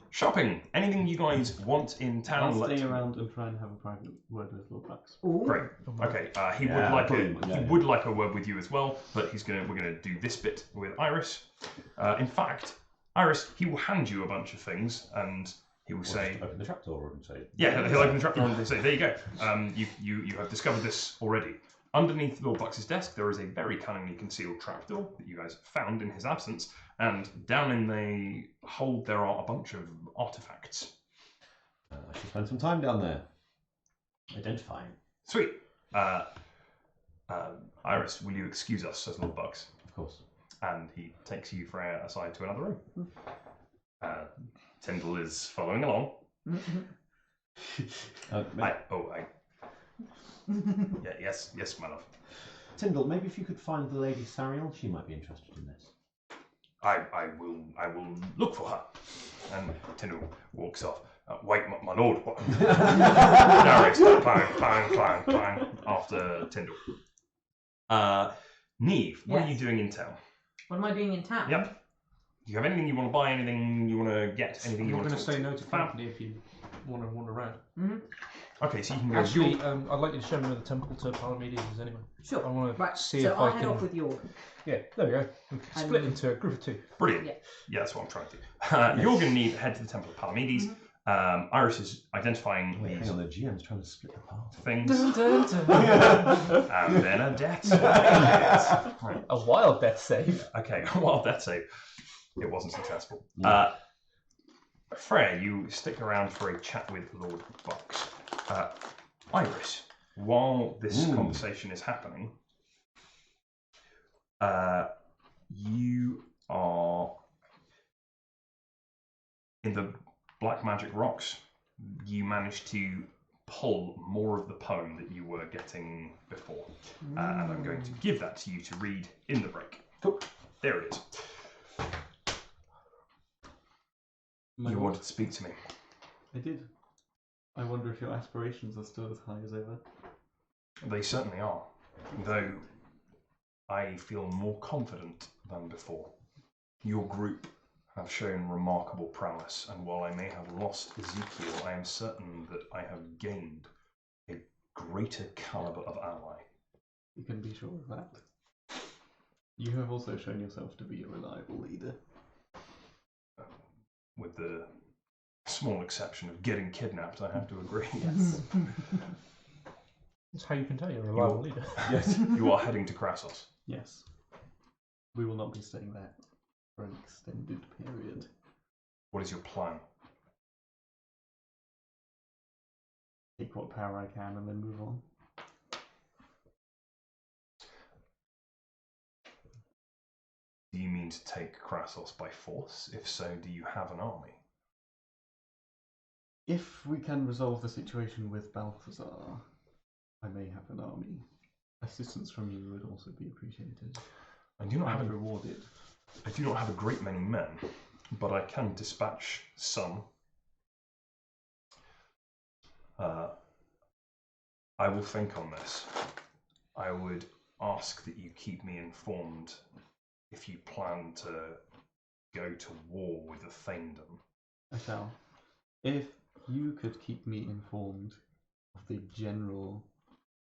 shopping. Anything you guys want in town? I'll let- stay around and try and have a private word with Lord Bucks. Ooh. Great. Okay. He Yeah, would like brilliant. he Yeah, yeah. would like a word with you as well, but we're gonna do this bit with Iris. In fact, Iris, he will hand you a bunch of things, and he will say, Just open the trapdoor and say, "Yeah, he'll open the trapdoor and say, there you go. You have discovered this already." Underneath Lord Bucks's desk, there is a very cunningly concealed trapdoor that you guys found in his absence, and down in the hold there are a bunch of artifacts. I should spend some time down there identifying. Sweet. Iris, will you excuse us, says Lord Bucks. Of course. And he takes you Freya aside to another room. Tyndall is following along. Yes, my love. Tyndall, maybe if you could find the Lady Sariel, she might be interested in this. I will look for her. And Tyndall walks off. Wait, my lord. What? Darius, clang, clang, clang, clang, after Tyndall. Neve, what are you Yes. doing in town? What am I doing in town? Yep. Do you have anything you want to buy? Anything you want to get? Anything I'm you not want going to to say no to Fab. company if you want to wander around. Okay, so you can go. Actually, I'd like you to show me where the temple to Palamedes is anyway. Sure. I want to Right, see so if I'll I head can... off with York. Yeah, there we go. We can split into a group of 2. Brilliant. Yeah. Yeah, that's what I'm trying to do. You're going to need to head to the Temple of Palamedes. Iris is identifying Wait, these hang on, the GM's trying to split the party. things, and then a death save. Right. A wild death save. Okay, while death save, it wasn't successful. Freya, you stick around for a chat with Lord Bucks. Iris, while this conversation is happening, you are in the Black Magic Rocks. You managed to pull more of the poem that you were getting before, and I'm going to give that to you to read in the break. Cool. There it is. You wanted to speak to me. I did. I wonder if your aspirations are still as high as ever. They certainly are, though I feel more confident than before. Your group have shown remarkable prowess, and while I may have lost Ezekiel, I am certain that I have gained a greater caliber of ally. You can be sure of that. You have also shown yourself to be a reliable leader. With the small exception of getting kidnapped, I have to agree. Yes. That's how you can tell you're a reliable leader. Yes, you are heading to Krasos. Yes. We will not be staying there for an extended period. What is your plan? Take what power I can and then move on. Do you mean to take Krassos by force? If so, do you have an army? If we can resolve the situation with Balthazar, I may have an army. Assistance from you would also be appreciated. I do not have And a rewarded. I do not have a great many men, but I can dispatch some. I will think on this. I would ask that you keep me informed if you plan to go to war with the Thaindom. I shall. If you could keep me informed of the general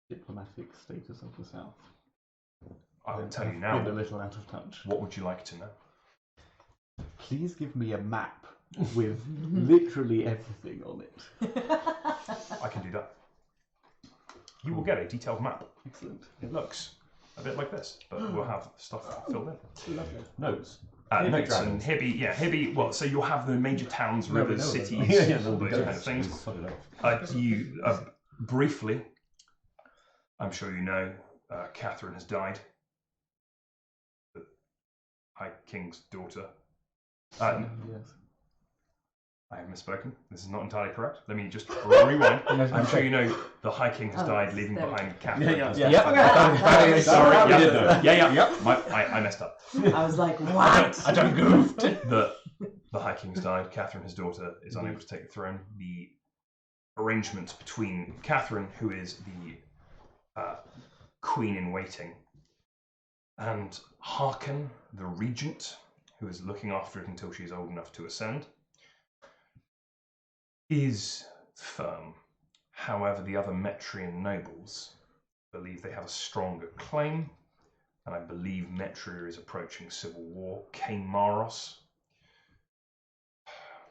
diplomatic status of the South. I will tell you I've now. been a little out of touch. What would you like to know? Please give me a map with literally everything on it. I can do that. You will get a detailed map. Excellent. It looks a bit like this, but we'll have stuff filled in. Lovely. Notes. Notes dragons. and Hibby. Well, so you'll have the major towns, No, we rivers, know that. cities, all those kind of things. Sod it off. You briefly, I'm sure you know, Catherine has died. The High King's daughter. Yes. I have misspoken. This is not entirely correct. Let me just rewind. I'm sure you know the High King has died, leaving there we behind Catherine. Yeah. Sorry. I Yeah, did know. yeah. I messed up. I was like, what? I done goofed. The High King's died. Catherine, his daughter, is unable to take the throne. The arrangements between Catherine, who is the Queen in waiting, and Harkin, the regent, who is looking after it until she is old enough to ascend, is firm. However, the other Metrian nobles believe they have a stronger claim, and I believe Metria is approaching civil war. Kamaros,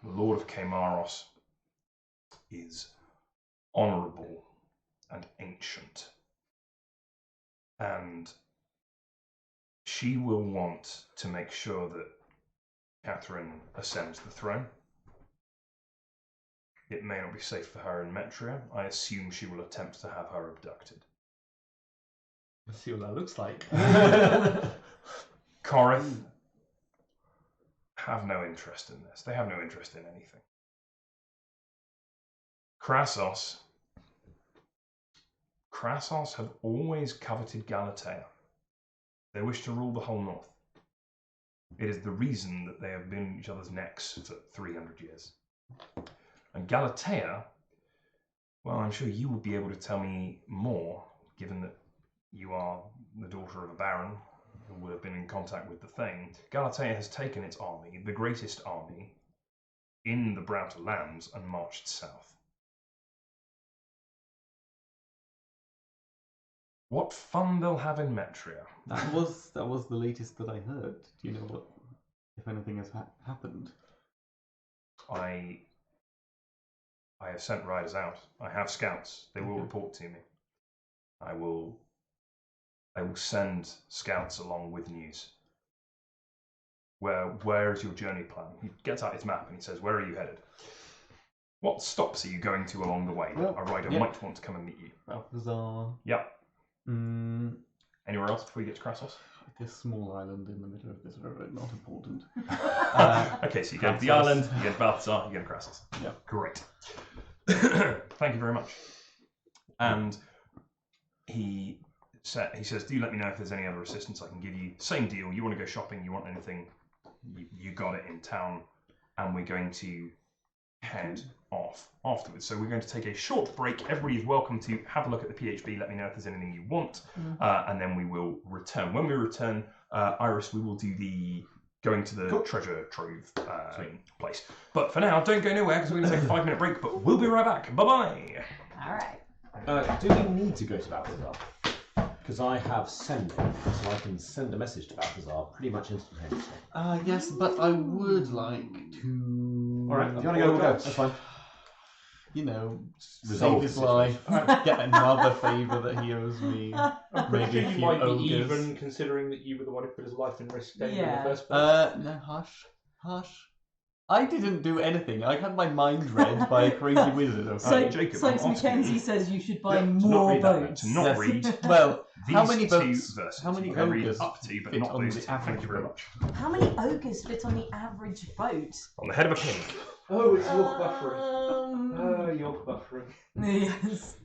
the Lord of Kamaros, is honourable and ancient, and she will want to make sure that Catherine ascends the throne. It may not be safe for her in Metria. I assume she will attempt to have her abducted. Let's see what that looks like. Corinth have no interest in this. They have no interest in anything. Krassos have always coveted Galatea. They wish to rule the whole north. It is the reason that they have been in each other's necks for 300 years. And Galatea, well, I'm sure you will be able to tell me more, given that you are the daughter of a baron who would have been in contact with the Thane. Galatea has taken its army, the greatest army, in the Broughter lands and marched south. What fun they'll have in Metria. That was the latest that I heard. Do you know what, if anything has happened? I have sent riders out. I have scouts. They will report to me. I will send scouts along with news. Where is your journey plan? He gets out his map and he says, "Where are you headed? What stops are you going to along the way that a rider might want to come and meet you?" Balthazar. Yep. Anywhere else before you get to Krassos? Like a small island in the middle of this river, not important. Okay, so you go to the island, you get to Balthazar, you get to Krassos. Yeah. Great. Thank you very much. And he says, "Do let me know if there's any other assistance I can give you. Same deal. You want to go shopping, you want anything, you got it in town, and we're going to head off afterwards. So we're going to take a short break. Everybody is welcome to have a look at the PHB. Let me know if there's anything you want, and then we will return. When we return, Iris, we will do the going to the treasure trove place. But for now, don't go nowhere because we're going to take a 5-minute break. But we'll be right back. Bye bye. All right. Do we need to go to Balthazar? Because I have sending, so I can send a message to Balthazar pretty much instantaneously. Yes, but I would like to. Alright, if you want to go, we'll go. That's fine. You know, Resolve save his the life, get another favour that he owes me. I'm pretty Maybe sure a you few might be ogres. even, considering that you were the one who put his life in risk in the Yeah. first place. No, hush. I didn't do anything. I had my mind read by a crazy wizard. Okay? Jacob, So I'm asking Mackenzie you says you should buy to not more read that, boats. to not Yes. read Well, these how many two boats? verses. How many You can read ogres up to, but fit not on those the two. Thank average you very boat? much. How many ogres fit on the average boat? On the head of a king. Oh, it's York buffering. Oh, York buffering. Yes.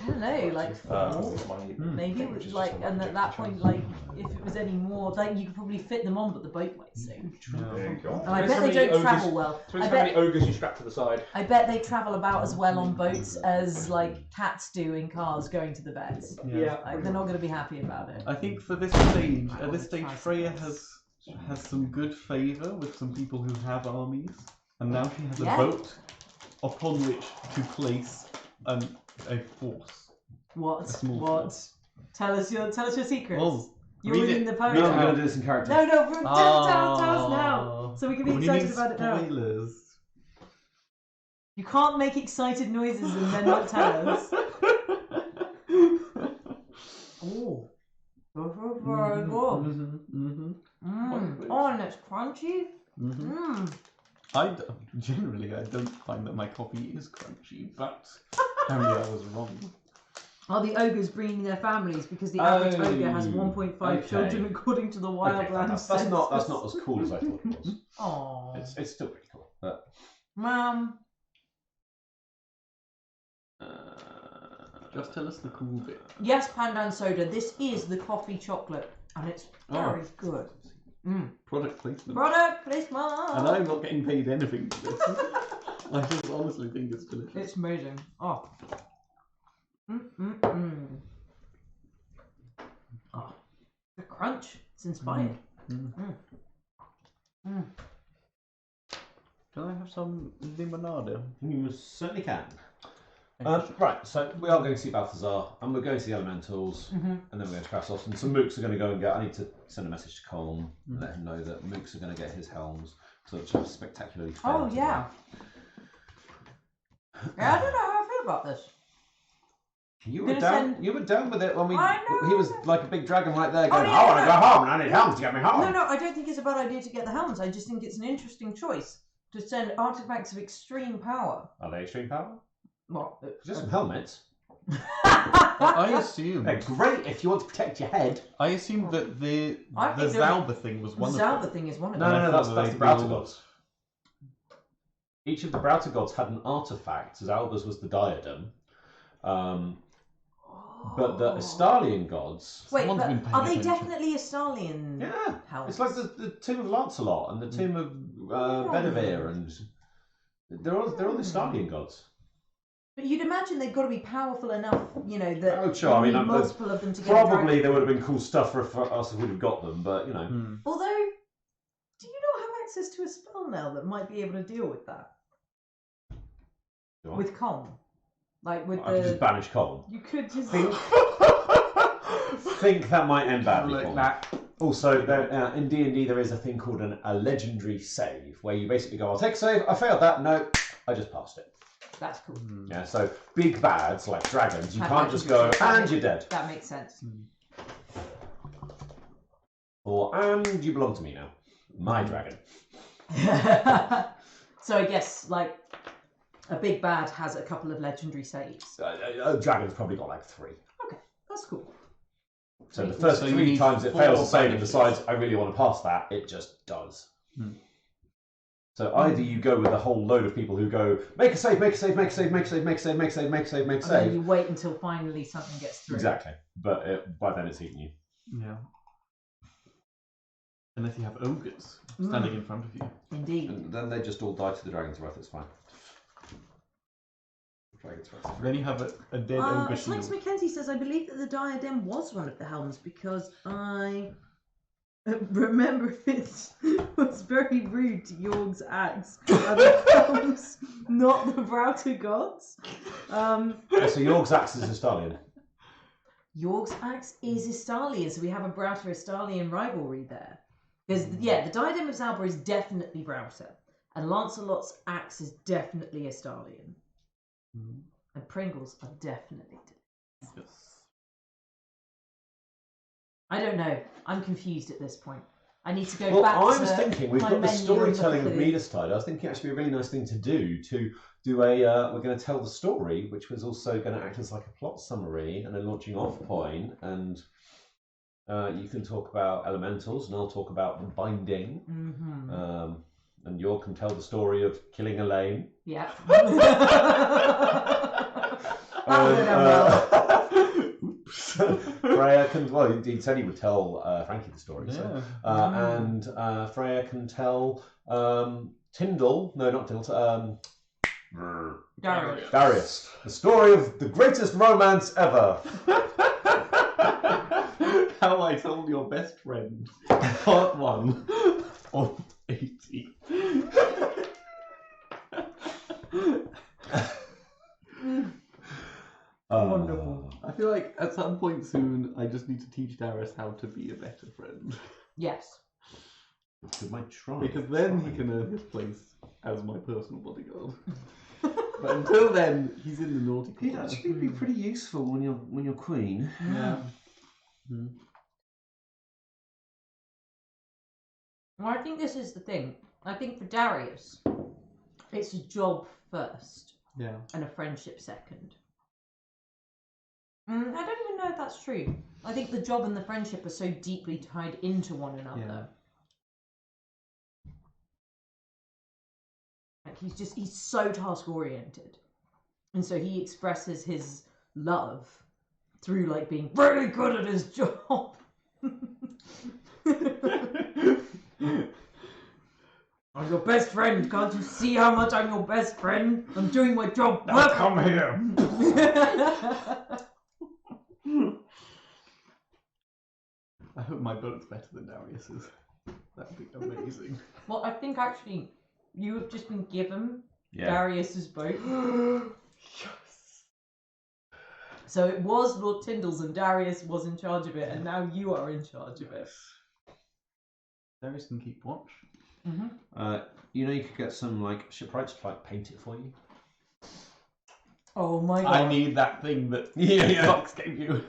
I don't know, like four. Maybe it was like, and at that point, like, if it was any more, like, you could probably fit them on, but the boat might sink. There you go. And I Depends bet how they many don't ogres- travel well. Depends I how many bet, ogres you strap to the side. I bet they travel about as well on boats as, like, cats do in cars going to the vets. Yeah. Like, they're not going to be happy about it. I think for this stage, at this stage, Freya has some good favour with some people who have armies, and now she has a Yeah. boat upon which to place a force. What? A small What? force. Tell us your secrets. Well, You're read reading it. the poem. No, I'm going to do this in character. No, tell us now, so we can be What do you excited mean about it now. spoilers? You can't make excited noises and then not tell us. Oh. Very good. Oh, and it's crunchy. Generally, I don't find that my coffee is crunchy, but apparently I was wrong. Are the ogres bringing their families because the average Oh, ogre has 1.5 okay. children according to the Wildlands that's not as census? cool as I thought it was. Aww. It's still pretty cool. But Mom. Just tell us the cool bit. Yes, Pandan Soda, this is the coffee chocolate, and it's very good. Product placement. Product placement. And I'm not getting paid anything for this. I just honestly think it's delicious. It's amazing. Oh. Oh. The crunch. It's inspired. Can I have some limonade? you most certainly can. Right, so we are going to see Balthazar, and we're going to see the Elementals, and then we're going to Krassos, and some Mooks are going to go and get. I need to send a message to Colm and let him know that Mooks are going to get his helms, which are spectacularly failed Oh, to yeah. Yeah, I don't know how I feel about this. do. You were Gonna down. send- You were down with it when we. I know. He was like a big dragon right there, going, yeah, "I want to no. go home, and I need helms to get me home." No, I don't think it's a bad idea to get the helms. I just think it's an interesting choice to send artifacts of extreme power. Are they extreme power? What? Just some helmets. I assume. They're great if you want to protect your head. I assumed that the I think they're- Zalba thing was one The of Zalba them. thing is one of No, them. that's the they Browter will- gods. Each of the Browter gods had an artifact. Zalba's was the diadem. But the Astalian gods. Wait, Someone's but been paying are they attention. definitely Astalian Yeah. helms? It's like the tomb of Lancelot and the tomb of Bedivere, and they're all the Astalian gods. But you'd imagine they've got to be powerful enough, that Oh, sure. I you mean, need multiple of them to get a probably dragon. there would have been cool stuff for us if we'd have got them, but Although, do you not have access to a spell now that might be able to deal with that? Go on. With Colm? Like with I could just banish Colm. You could just... Think that might end badly. Like Colm. that. Also, in D&D there is a thing called a legendary save, where you basically go, I'll take a save, I failed that, no, I just passed it. That's cool. Yeah, so big bads like dragons, you Have can't just go, legendary and saves. you're dead. That makes sense. Or, and you belong to me now. My dragon. So I guess, like, a big bad has a couple of legendary saves. A dragon's probably got like 3. Okay, that's cool. So the first So you 3 need times it 4 fails to save and banishes. decides, I really want to pass that, it just does. So either you go with a whole load of people who go, make a save, make a save, make a save, make a save, make a save, make a save, make a save, make a And then save. you wait until finally something gets through. Exactly. But by then it's eaten you. Yeah. Unless you have ogres standing in front of you. Indeed. And then they just all die to the dragon's breath, it's fine. Dragon's breath. Then you have a dead ogre Sykes shield. Mackenzie says, I believe that the diadem was one of the helms because I remember it was very rude to Yorg's axe and the helms, not the Browter gods. So Yorg's axe is a stallion. Yorg's axe is Istalian, so we have a Browter Istalian rivalry there. Because, yeah, the diadem of Zalba is definitely Browter, and Lancelot's axe is definitely Istalian. And Pringles are definitely different. Yes. I don't know. I'm confused at this point. I need to go Well, back I to was thinking we've my got the menu and storytelling look of at the- Medestide. I was thinking actually a really nice thing to do a we're going to tell the story, which was also going to act as like a plot summary and a launching off point, and you can talk about elementals, and I'll talk about the binding, and you can tell the story of killing Elaine. Yeah. Freya can. Well, he said he would tell Frankie the story. So, and Freya can tell Tyndall. No, not Tyndall. Darius. The story of the greatest romance ever. How I Told Your Best Friend, Part 1 on 80. Wonderful. I feel like at some point soon I just need to teach Darius how to be a better friend. Yes. You might try. Because then he can earn his place as my personal bodyguard. But until then, he's in the naughty corner. He'd actually be pretty useful when you're queen. Yeah. Well, I think this is the thing. I think for Darius, it's a job first Yeah. and a friendship second. I don't even know if that's true. I think the job and the friendship are so deeply tied into one another. Yeah. Like he's so task oriented, and so he expresses his love through like being really good at his job. I'm your best friend. Can't you see how much I'm your best friend? I'm doing my job. Now come here. I hope my boat's better than Darius's. That'd be amazing. Well, I think actually you have just been given Yeah. Darius's boat. Yes. So it was Lord Tyndall's and Darius was in charge of it, and now you are in charge of it. Darius can keep watch. You know, you could get some like shipwrights to like paint it for you. Oh my god. I need that thing that Fox gave you.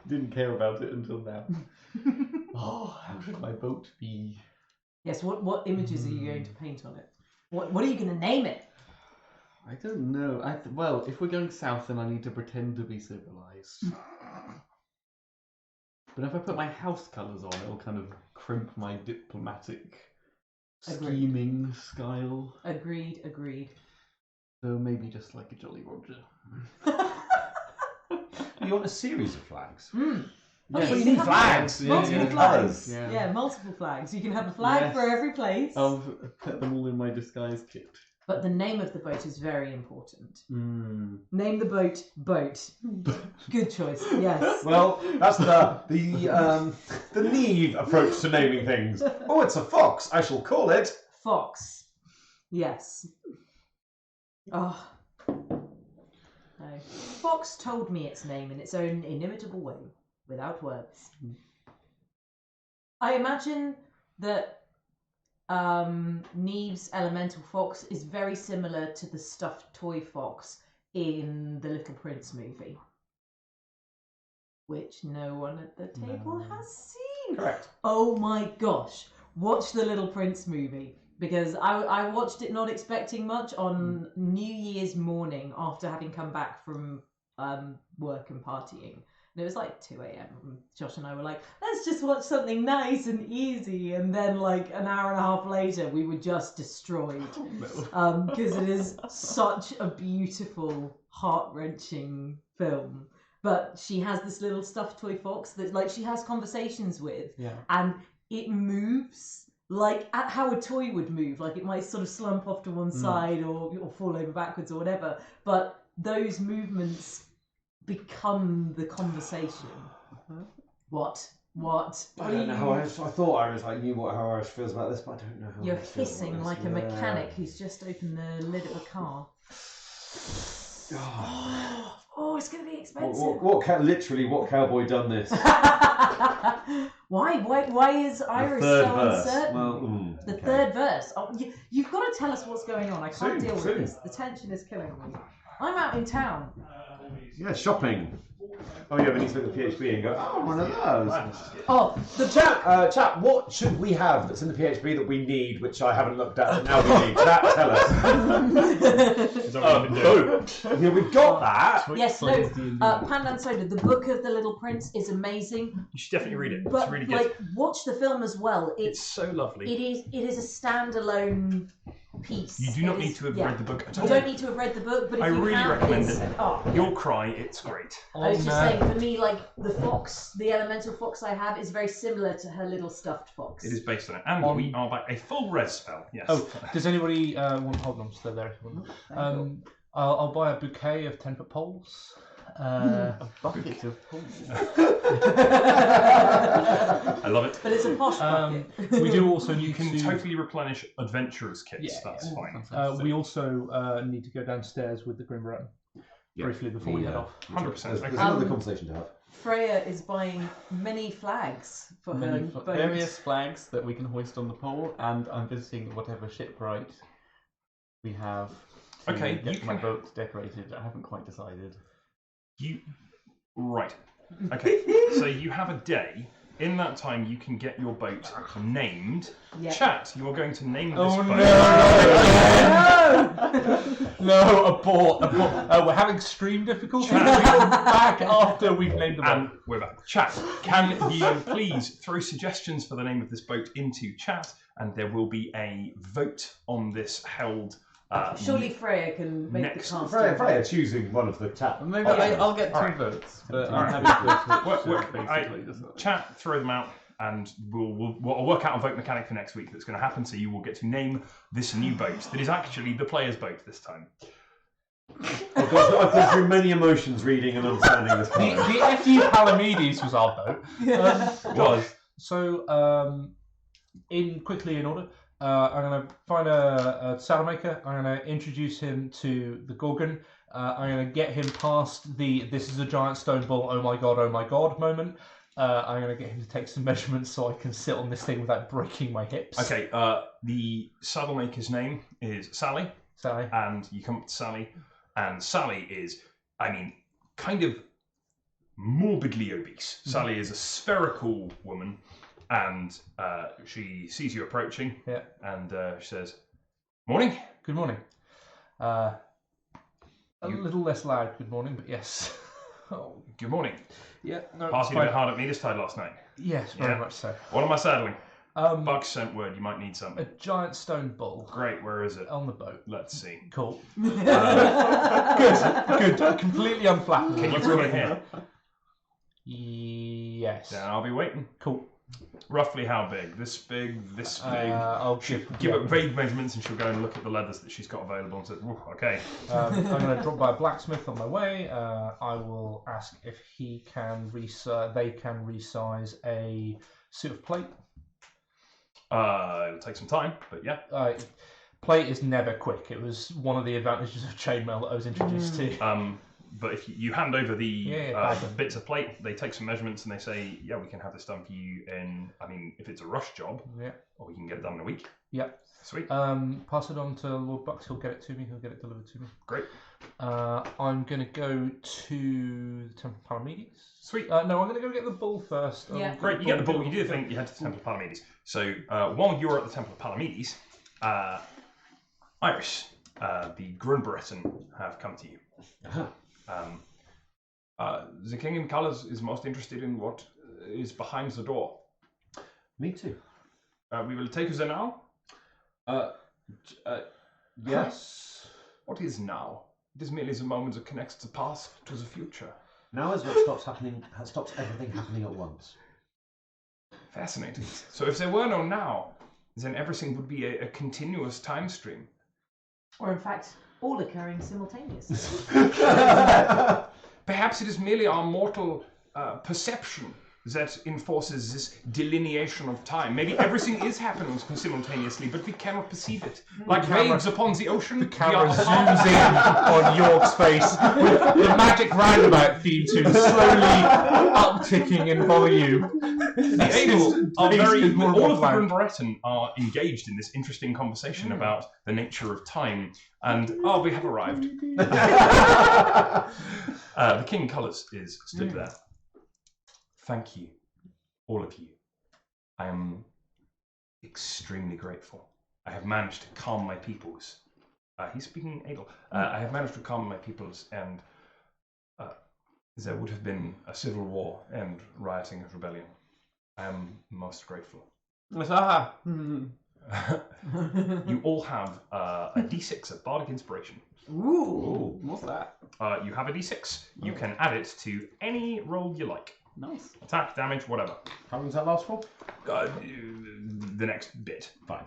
Didn't care about it until now. Oh, how should my boat be? Yes, what images are you going to paint on it? What are you going to name it? I don't know. Well, if we're going south, then I need to pretend to be civilized. But if I put my house colours on, it'll kind of crimp my diplomatic, scheming style. Agreed. So maybe just like a Jolly Roger. You want a series of flags? Okay, you you need have flags. Multiple Yeah, flags. yeah. Yeah, multiple flags. You can have a flag Yes. for every place. I'll put them all in my disguise kit. But the name of the boat is very important. Mm. Name the boat Boat. Good choice. Yes. Well, that's the Neve approach to naming things. Oh, it's a fox. I shall call it Fox. Yes. Oh. No. Fox told me its name in its own inimitable way, without words. I imagine that Neve's elemental fox is very similar to the stuffed toy fox in the Little Prince movie, which no one at the table has seen. correct. Oh my gosh, watch the Little Prince movie, because I watched it not expecting much on New Year's morning after having come back from work and partying. And it was like 2 a.m. Josh and I were like, let's just watch something nice and easy. And then like an hour and a half later, we were just destroyed. Because it is such a beautiful, heart-wrenching film. But she has this little stuffed toy fox that like she has conversations with. Yeah. And it moves like at how a toy would move. Like it might sort of slump off to one side or fall over backwards or whatever. But those movements become the conversation. What? I don't know how I thought Iris. I knew how Iris feels about this, but I don't know how. You're Iris feels hissing about like this. a mechanic who's just opened the lid of a car. Oh, it's going to be expensive. What cowboy done this? Why is Iris so uncertain? Well, the okay. third verse. Oh, you've got to tell us what's going on. I can't Soon, deal with soon. this. The tension is killing me. I'm out in town. Yeah, shopping. Oh yeah, we need to look at PHB and go, oh, one of those. Oh, the Chat, what should we have that's in the PHB that we need, which I haven't looked at, and now we need? Chat, tell us. Boat. Yeah, we've got that. Yes, no. Pandan Soda, the Book of the Little Prince is amazing. You should definitely read it. But It's really good. watch the film as well. It's so lovely. It is a standalone piece. You do not need to have read the book at all. You don't need to have read the book, but if I you really have, recommend it's, it. Oh, You'll cry. It's great. I was just saying, for me, like the fox, the elemental fox I have is very similar to her little stuffed fox. It is based on it, and we are by a full res spell. Yes. Oh, does anybody want? Hold on, stay there. If you want. I'll buy a bouquet of 10-foot poles. A bucket of pool. I love it. But it's a posh bucket. We do also You need can to. totally replenish adventurers kits. Yeah, That's fine. We also need to go downstairs with the Grim Baron briefly before we head off. 100%. There's another conversation to have. Freya is buying many flags for her boat. Various flags that we can hoist on the pole, and I'm visiting whatever shipwright we have to get my boat decorated. I haven't quite decided. Right. Okay. So you have a day. In that time, you can get your boat named. Yeah. Chat, you are going to name this boat. No, abort. We're having stream difficulties. We're back after we've named the boat. And we're back. Chat, can you please throw suggestions for the name of this boat into chat, and there will be a vote on this held. Surely Freya can make next- the cast. Freya choosing one of the chat. Maybe Okay. I'll get 2 Alright. votes, but Alright. I'm happy to Work- basically. Chat, throw them out, and I'll work out a vote mechanic for next week that's going to happen. So you will get to name this new boat that is actually the player's boat this time. I've gone through many emotions reading and understanding this The card. FU Palamedes was our boat. Was. So, in order, I'm going to find a saddle maker. I'm going to introduce him to the Gorgon. I'm going to get him past the "this is a giant stone ball, oh my god" moment. I'm going to get him to take some measurements so I can sit on this thing without breaking my hips. Okay. The saddle maker's name is Sally, Sally. and you come up to Sally, and Sally is, kind of morbidly obese. Sally is a spherical woman. And she sees you approaching, and she says, "Morning." Good morning. A little less loud, good morning, but yes. Oh, good morning. Yeah, no, Party a bit hard at Medestide last night. Yes, very much so. What am I saddling? Buck sent word you might need some. A giant stone bull Great, where is it? on the boat. Let's see. Cool. Good. Completely unflappable. Can you bring it here? Yes. Then I'll be waiting. Cool. Roughly how big? This big, this big? I'll Give it vague measurements, and she'll go and look at the leathers that she's got available and says, okay. I'm going to drop by a blacksmith on my way. I will ask if they can resize a suit of plate. It'll take some time, but yeah. Plate is never quick. It was one of the advantages of chainmail that I was introduced to. But if you hand over the back. bits of plate, they take some measurements and they say, yeah, we can have this done for you in, if it's a rush job, or we can get it done in a week. Yep. Sweet. Pass it on to Lord Bucks. He'll get it to me. He'll get it delivered to me. Great. I'm going to go to the Temple of Palamedes. Sweet. No, I'm going to go get the bull first. Yeah. Great, you get the bull, you do the thing, you head to the Temple of Palamedes. So while you're at the Temple of Palamedes, Iris, the Grunberetten, have come to you. The King in Colours is most interested in what is behind the door. Me too. We will take you there now. Yes. What is now? It is merely the moment that connects the past to the future. Now is what stops everything happening at once. Fascinating. So if there were no now, then everything would be a continuous time stream. Or in fact, all occurring simultaneously. Perhaps it is merely our mortal perception that enforces this delineation of time. Maybe everything is happening simultaneously, but we cannot perceive it. Like waves upon the ocean. The camera zooms in on York's face with the magic roundabout theme tune slowly upticking in volume. The Adel are very. more All of the blank. Brunbretten are engaged in this interesting conversation about the nature of time, and we have arrived. The King Colours is stood there. Thank you, all of you. I am extremely grateful. I have managed to calm my peoples. He's speaking Adel. I have managed to calm my peoples, and there would have been a civil war and rioting and rebellion. I am most grateful. You all have a D6 of Bardic Inspiration. Ooh. What's that? You have a D6. You can add it to any roll you like. Nice. Attack, damage, whatever. How long does that last for? The next bit. Fine.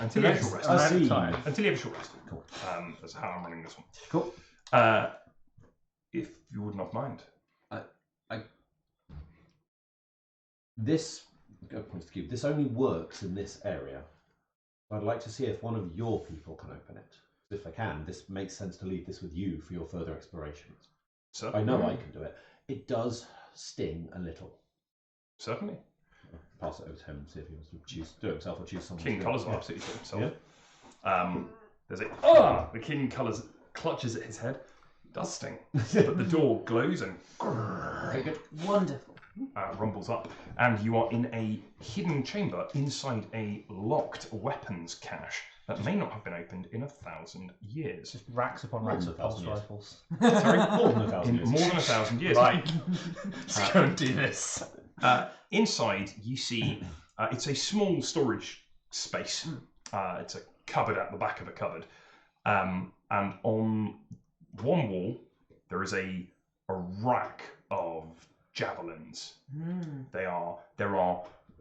Until you have a short rest. I see. Until you have a short rest. Cool. That's how I'm running this one. Cool. If you would not mind. This only works in this area. I'd like to see if one of your people can open it. If they can, this makes sense to leave this with you for your further explorations. Certainly. I know I can do it. It does sting a little. Certainly. Pass it over to him and see if he wants to do it himself or choose someone. King to do Colours it. will absolutely do it himself. Yeah. There's a the King Colours clutches at his head. Does sting. But the door glows and Very good. Wonderful. rumbles up, and you are in a hidden chamber inside a locked weapons cache that may not have been opened in 1,000 years. Just racks upon More racks than of pulse 1,000 years. rifles. Sorry, more than 1,000 In years. more than 1,000 years. Right. Let's go and do this. Inside, you see it's a small storage space. It's a cupboard at the back of a cupboard, and on one wall there is a rack of javelins. There are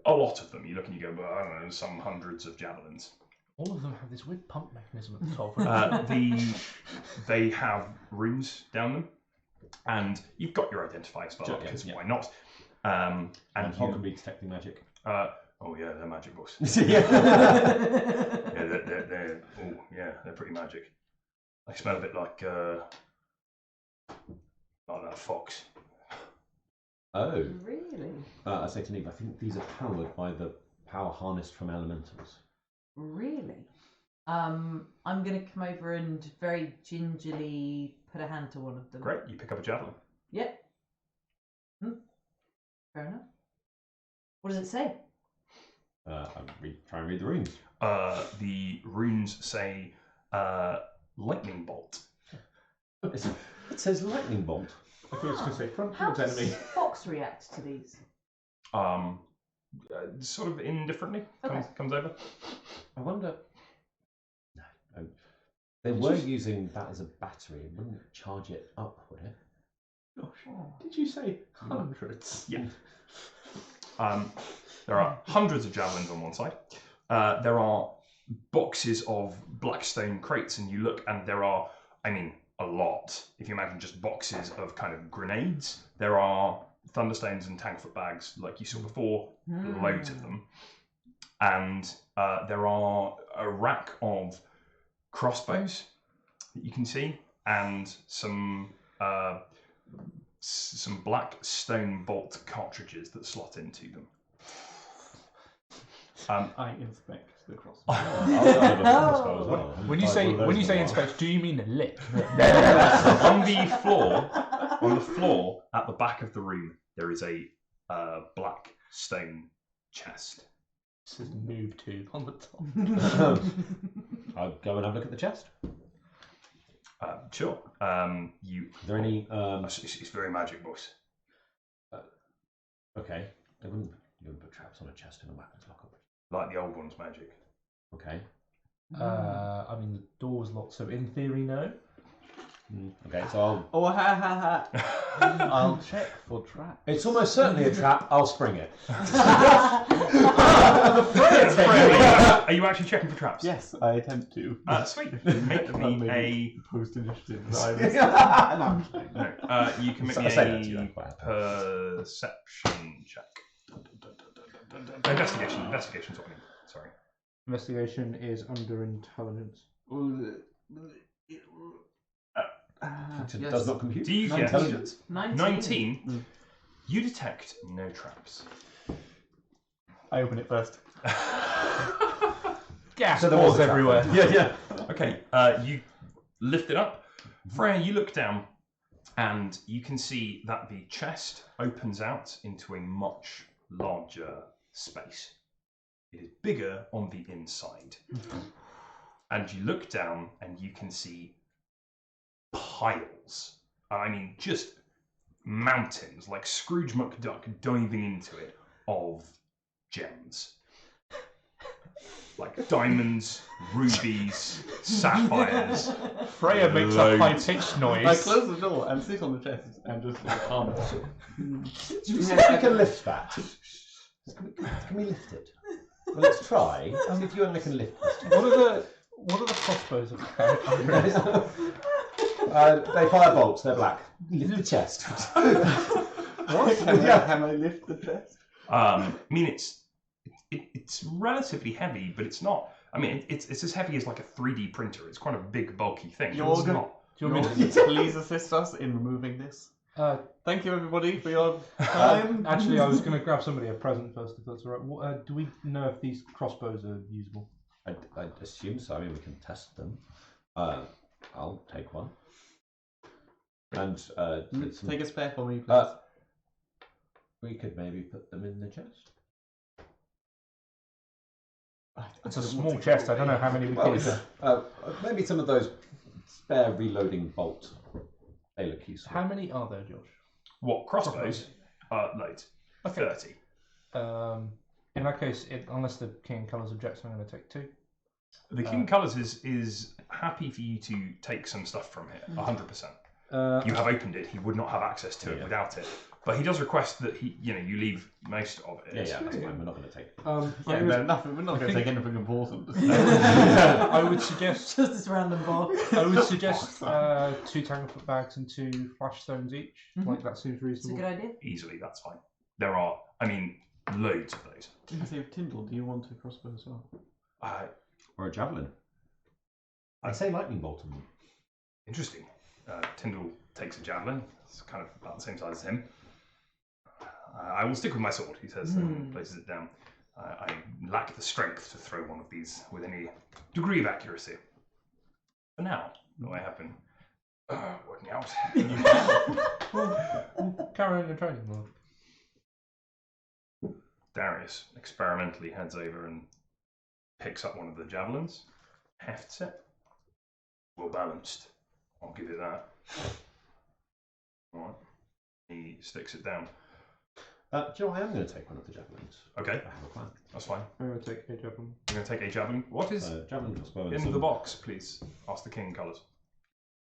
a lot of them. You look and you go, well, I don't know, some hundreds of javelins. All of them have this weird pump mechanism at the top. They have runes down them, and you've got your identifier spell Sure, because yeah. why not? And And how you, can be detecting magic? oh yeah, they're magic books. Yeah. They're pretty magic. They smell a bit like that fox. Oh. Really? I say to Neve, I think these are powered by the power harnessed from elementals. Really? I'm going to come over and very gingerly put a hand to one of them. Great, you pick up a javelin. Yep. Fair enough. What does it say? Try and read the runes. The runes say lightning bolt. It says lightning bolt. I thought it was going to say front How towards does enemy. Fox react to these? Sort of indifferently Okay. comes over. I wonder. No. They were using that as a battery. It wouldn't charge it up, would it? Gosh, did you say hundreds? Yeah. There are hundreds of javelins on one side. There are boxes of black stone crates, and you look, and there are, a lot. If you imagine just boxes of kind of grenades, there are thunderstones and tankfoot bags like you saw before, loads of them. And there are a rack of crossbows that you can see, and some black stone bolt cartridges that slot into them. I inspect the cross. When you say inspect, do you mean lip? On the floor at the back of the room, there is a black stone chest. This is noob tube on the top. I'll go and have a look at the chest. Sure. Are there any? It's very magic, boss. Okay. You wouldn't put traps on a chest in a weapons lockup. Like the old one's magic. Okay. The door was locked, so in theory, no. Okay, so I'll. Oh, ha. I'll check for traps. It's almost certainly a trap. I'll spring it. Are you actually checking for traps? Yes, I attempt to. Sweet. Make me a post initiative. No, you can make I me say that to you, a that's quite perception check. Investigation's what I mean. Sorry. Investigation is under intelligence. It does not compute. Do you get intelligence? 19? You detect no traps. I open it first. Gas So there was balls a trap everywhere. then. Yeah. Okay, you lift it up. Freya, you look down and you can see that the chest opens out into a much larger space. It is bigger on the inside. And you look down and you can see piles. I mean, just mountains, like Scrooge McDuck diving into it, of gems. Like diamonds, rubies, sapphires. Freya makes a high-pitched noise. I close the door and sit on the chest and just calm. See if we can lift that. Can we lift it? Well, let's try. See if you and I can lift this. What are the crossbows of They fire bolts. They're black. Lift the chest. What? Can I lift the chest? I mean, it's relatively heavy, but it's not. I mean, it's as heavy as like a 3D printer. It's quite a big, bulky thing. You're It's gonna- not. Do you want me to... Please assist us in removing this. Thank you, everybody, for your Um, time. Actually, I was going to grab somebody a present first, if that's all right. Do we know if these crossbows are usable? I assume so. I mean, we can test them. I'll take one. And get some- Take a spare for me, please. we could maybe put them in the chest. It's a small chest. I don't know how many we Well, can fit. maybe some of those spare reloading bolts. They look useful. How many are there, Josh? What, crossbows? Loads. 30. In that case, unless the King Colours objects, I'm going to take 2. The King Colours is happy for you to take some stuff from here, 100%. You have opened it. He would not have access to it without it. But he does request that you leave most of it. Yeah, that's fine. We're not going to take it. We're not going to take anything important. I would suggest. Just this random box. I would suggest 2 tanglefoot bags and 2 flash stones each. Like that seems It's a reasonable. good idea. Easily, that's fine. There are, loads of those. I say, Tyndall, do you want a crossbow as well? Or a javelin. I say lightning bolt on them. Interesting. Tyndall takes a javelin. It's kind of about the same size as him. I will stick with my sword, he says, and places it down. I lack the strength to throw one of these with any degree of accuracy. For now, though I have been working out. Carry on your training, Lord. Darius experimentally heads over and picks up one of the javelins, hefts it. Well balanced. I'll give it that. Alright. He sticks it down. Joe, I am going to take one of the javelins. Okay, I have a plan. that's fine. I'm going to take a javelin. You're going to take a javelin. What is Javelin crossbow. and in some- the box, please? Ask the King Colours.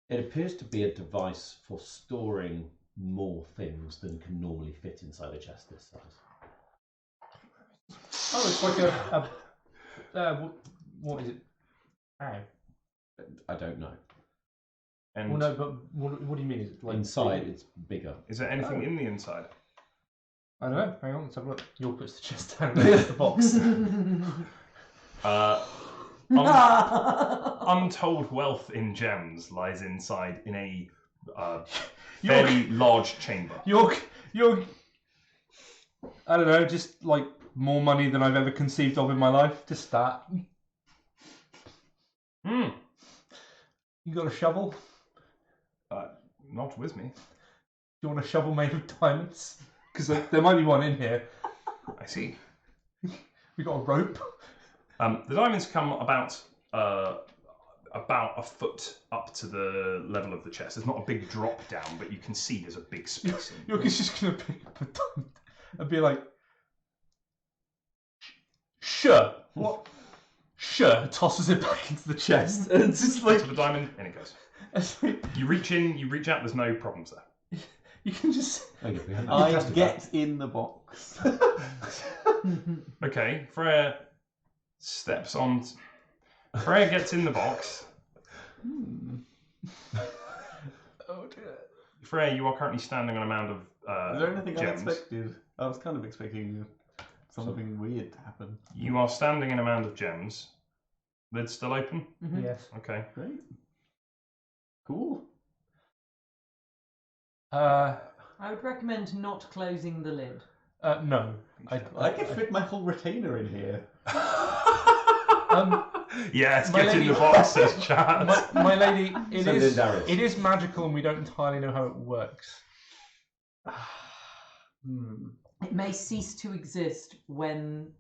It appears to be a device for storing more things than can normally fit inside a chest this size. Oh, it's like what is it? Bag. I don't know. And Well, no, but what do you mean? Is it like Inside, it's bigger. is there anything in the inside? I don't know. Hang on, let's have a look. You'll put the chest down and the box. Untold wealth in gems lies inside in a fairly large chamber. You're, I don't know, just like more money than I've ever conceived of in my life. Just that. Hmm. You got a shovel? Not with me. Do you want a shovel made of diamonds? Because there might be one in here. I see. We got a rope. The diamonds come about a foot up to the level of the chest. There's not a big drop down, but you can see there's a big space. in You're just gonna pick up a diamond and be like, sure. What? Sure, tosses it back into the chest. And it's just like To the diamond, in it goes. You reach in, you reach out. There's no problems there. you can just. I guess we haven't I tested get in the box. Okay, Freya steps on. Freya gets in the box. Oh dear. Freya, you are currently standing on a mound of Is there anything gems. unexpected? I was kind of expecting something weird to happen. You are standing in a mound of gems. Lid's still open? Mhm. Yes. Okay. Great. Cool. I would recommend not closing the lid. No. I could fit my whole retainer in here. Yes, My get in lady- the box, says Chad. My lady, Send in Darius. it is magical, and we don't entirely know how it works. It may cease to exist when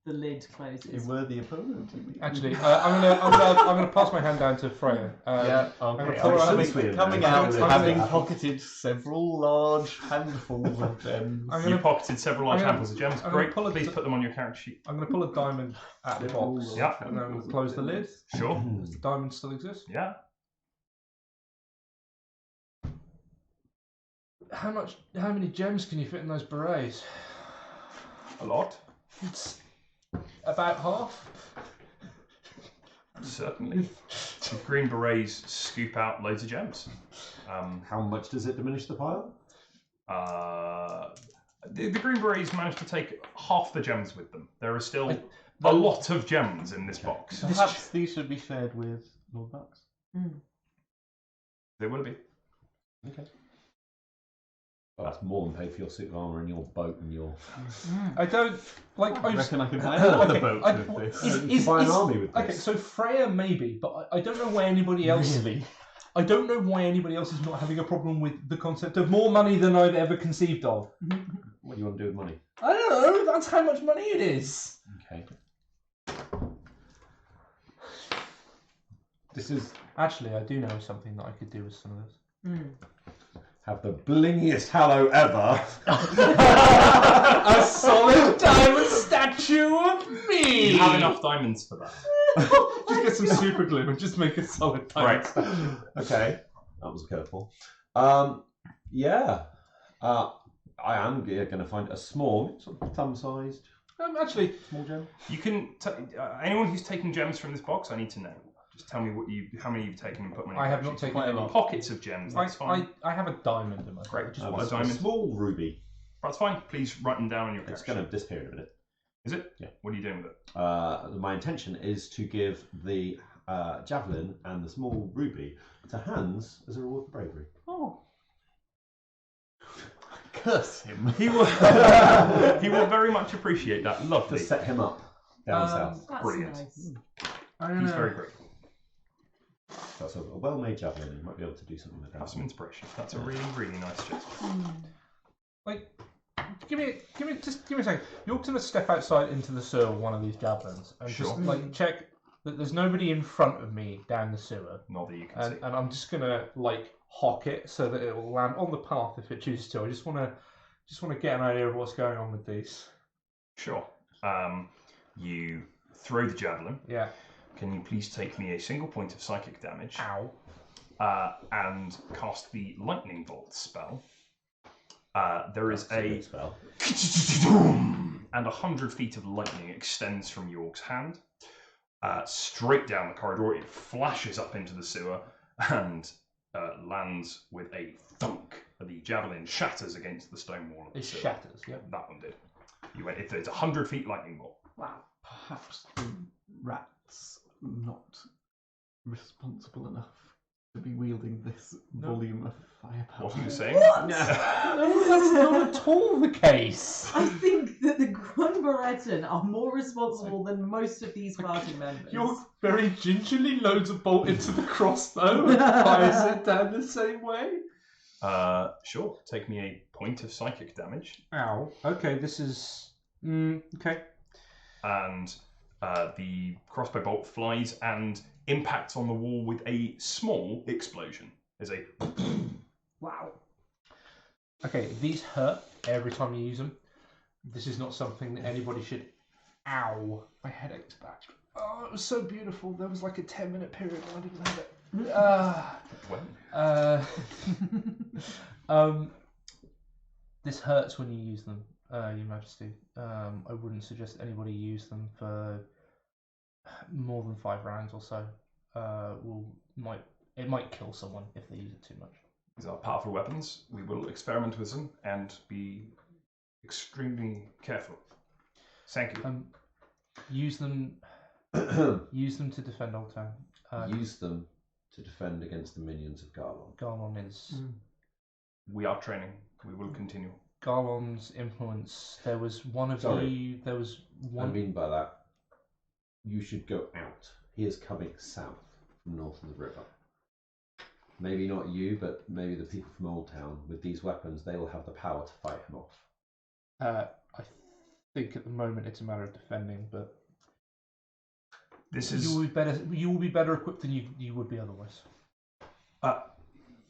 the lid A closes. worthy opponent. Actually, I'm gonna pass my hand down to Freya. Yeah, I'm gonna okay. pull I'm out- coming out, I'm having gonna- pocketed several large handfuls of gems. I'm You gonna, pocketed several large I'm gonna- handfuls of gems. I'm gonna Great. pull a Please d- put them on your character sheet. I'm gonna pull a diamond out of the box. Yeah. And then we'll close the lid. Sure. Does the diamond still exist? Yeah. How many gems can you fit in those berets? A lot. It's about half. Certainly. The green berets scoop out loads of gems. How much does it diminish the pile? The green berets managed to take half the gems with them. There are still a lot of gems in this box. Perhaps these should be shared with Lord Bucks. There will be. Okay. Well, that's more than pay for your suit of armour and your boat and your... I don't like. I reckon I can buy another Okay, boat I- with this. You can buy an army with Okay, this. so Freya maybe, but I don't know why anybody else. Really? I don't know why anybody else is not having a problem with the concept of more money than I've ever conceived of. What do you want to do with money? I don't know. That's how much money it is. Okay. This is... Actually, I do know something that I could do with some of this. Have the blingiest hallow ever. A solid diamond statue of me. You have enough diamonds for that. Just get some super glue and just make a solid diamond Right. statue. Okay. That was a curveball. Yeah. I am going to find a small, sort of thumb-sized, Actually, small gem. You can. Anyone who's taken gems from this box, I need to know. Just tell me how many you've taken and put them in. I your have character not sheet. taken Quite a any. lot. Pockets of gems. That's fine. I have a diamond in my Great. Just Just one. a A diamond. small ruby. That's fine. Please write them down on your It's character going sheet. to disappear in a minute. Is it? Yeah. What are you doing with it? My intention is to give the javelin and the small ruby to Hans as a reward for bravery. Oh. Curse him. He will. He will very much appreciate that. To Lovely. set him up down south. That's Brilliant. nice. He's very grateful. That's a well-made javelin. You might be able to do something with Have that. some inspiration. That's a really, really nice gesture. Like, give me a second. You're going to step outside into the sewer with one of these javelins and Sure. just like check that there's nobody in front of me down the sewer, Not that you can and, see. and I'm just gonna like hock it so that it will land on the path if it chooses to. I just want to get an idea of what's going on with these. Sure. You throw the javelin. Yeah. Can you please take me a single point of psychic damage? Ow. And cast the lightning bolt spell. There is That's a a good spell. and 100 feet of lightning extends from York's hand straight down the corridor. It flashes up into the sewer and lands with a thunk. The javelin shatters against the stone wall of the It sewer. shatters. Yep. That one did. You went. It's 100 feet lightning bolt. Wow. Perhaps the rat's not responsible enough to be wielding this volume of firepower. What are you saying? What? No, that's not at all the case. I think that the Grunberetten are more responsible than most of these party members. You're very gingerly loads a bolt into the crossbow and fires it down the same way. Sure. Take me a point of psychic damage. Ow. Okay, this is... okay. And the crossbow bolt flies and impacts on the wall with a small explosion. There's a... Wow. Okay, these hurt every time you use them. This is not something that anybody should... Ow. My head aches back. Oh, it was so beautiful. There was like a 10-minute period when I didn't have it. This hurts when you use them, Your Majesty. I wouldn't suggest anybody use them for more than 5 rounds or so. It might kill someone if they use it too much. These are powerful weapons. We will experiment with them and be extremely careful. Thank you. Use them. Use them to defend Oldtown. Use them to defend against the minions of Garlon. Garlon is. We are training. We will continue. Garlon's influence. There was one of you. There was one. I mean by that, you should go out. He is coming south from north of the river. Maybe not you, but maybe the people from Oldtown. With these weapons, they will have the power to fight him off. I think at the moment it's a matter of defending, but you will be better equipped than you would be otherwise.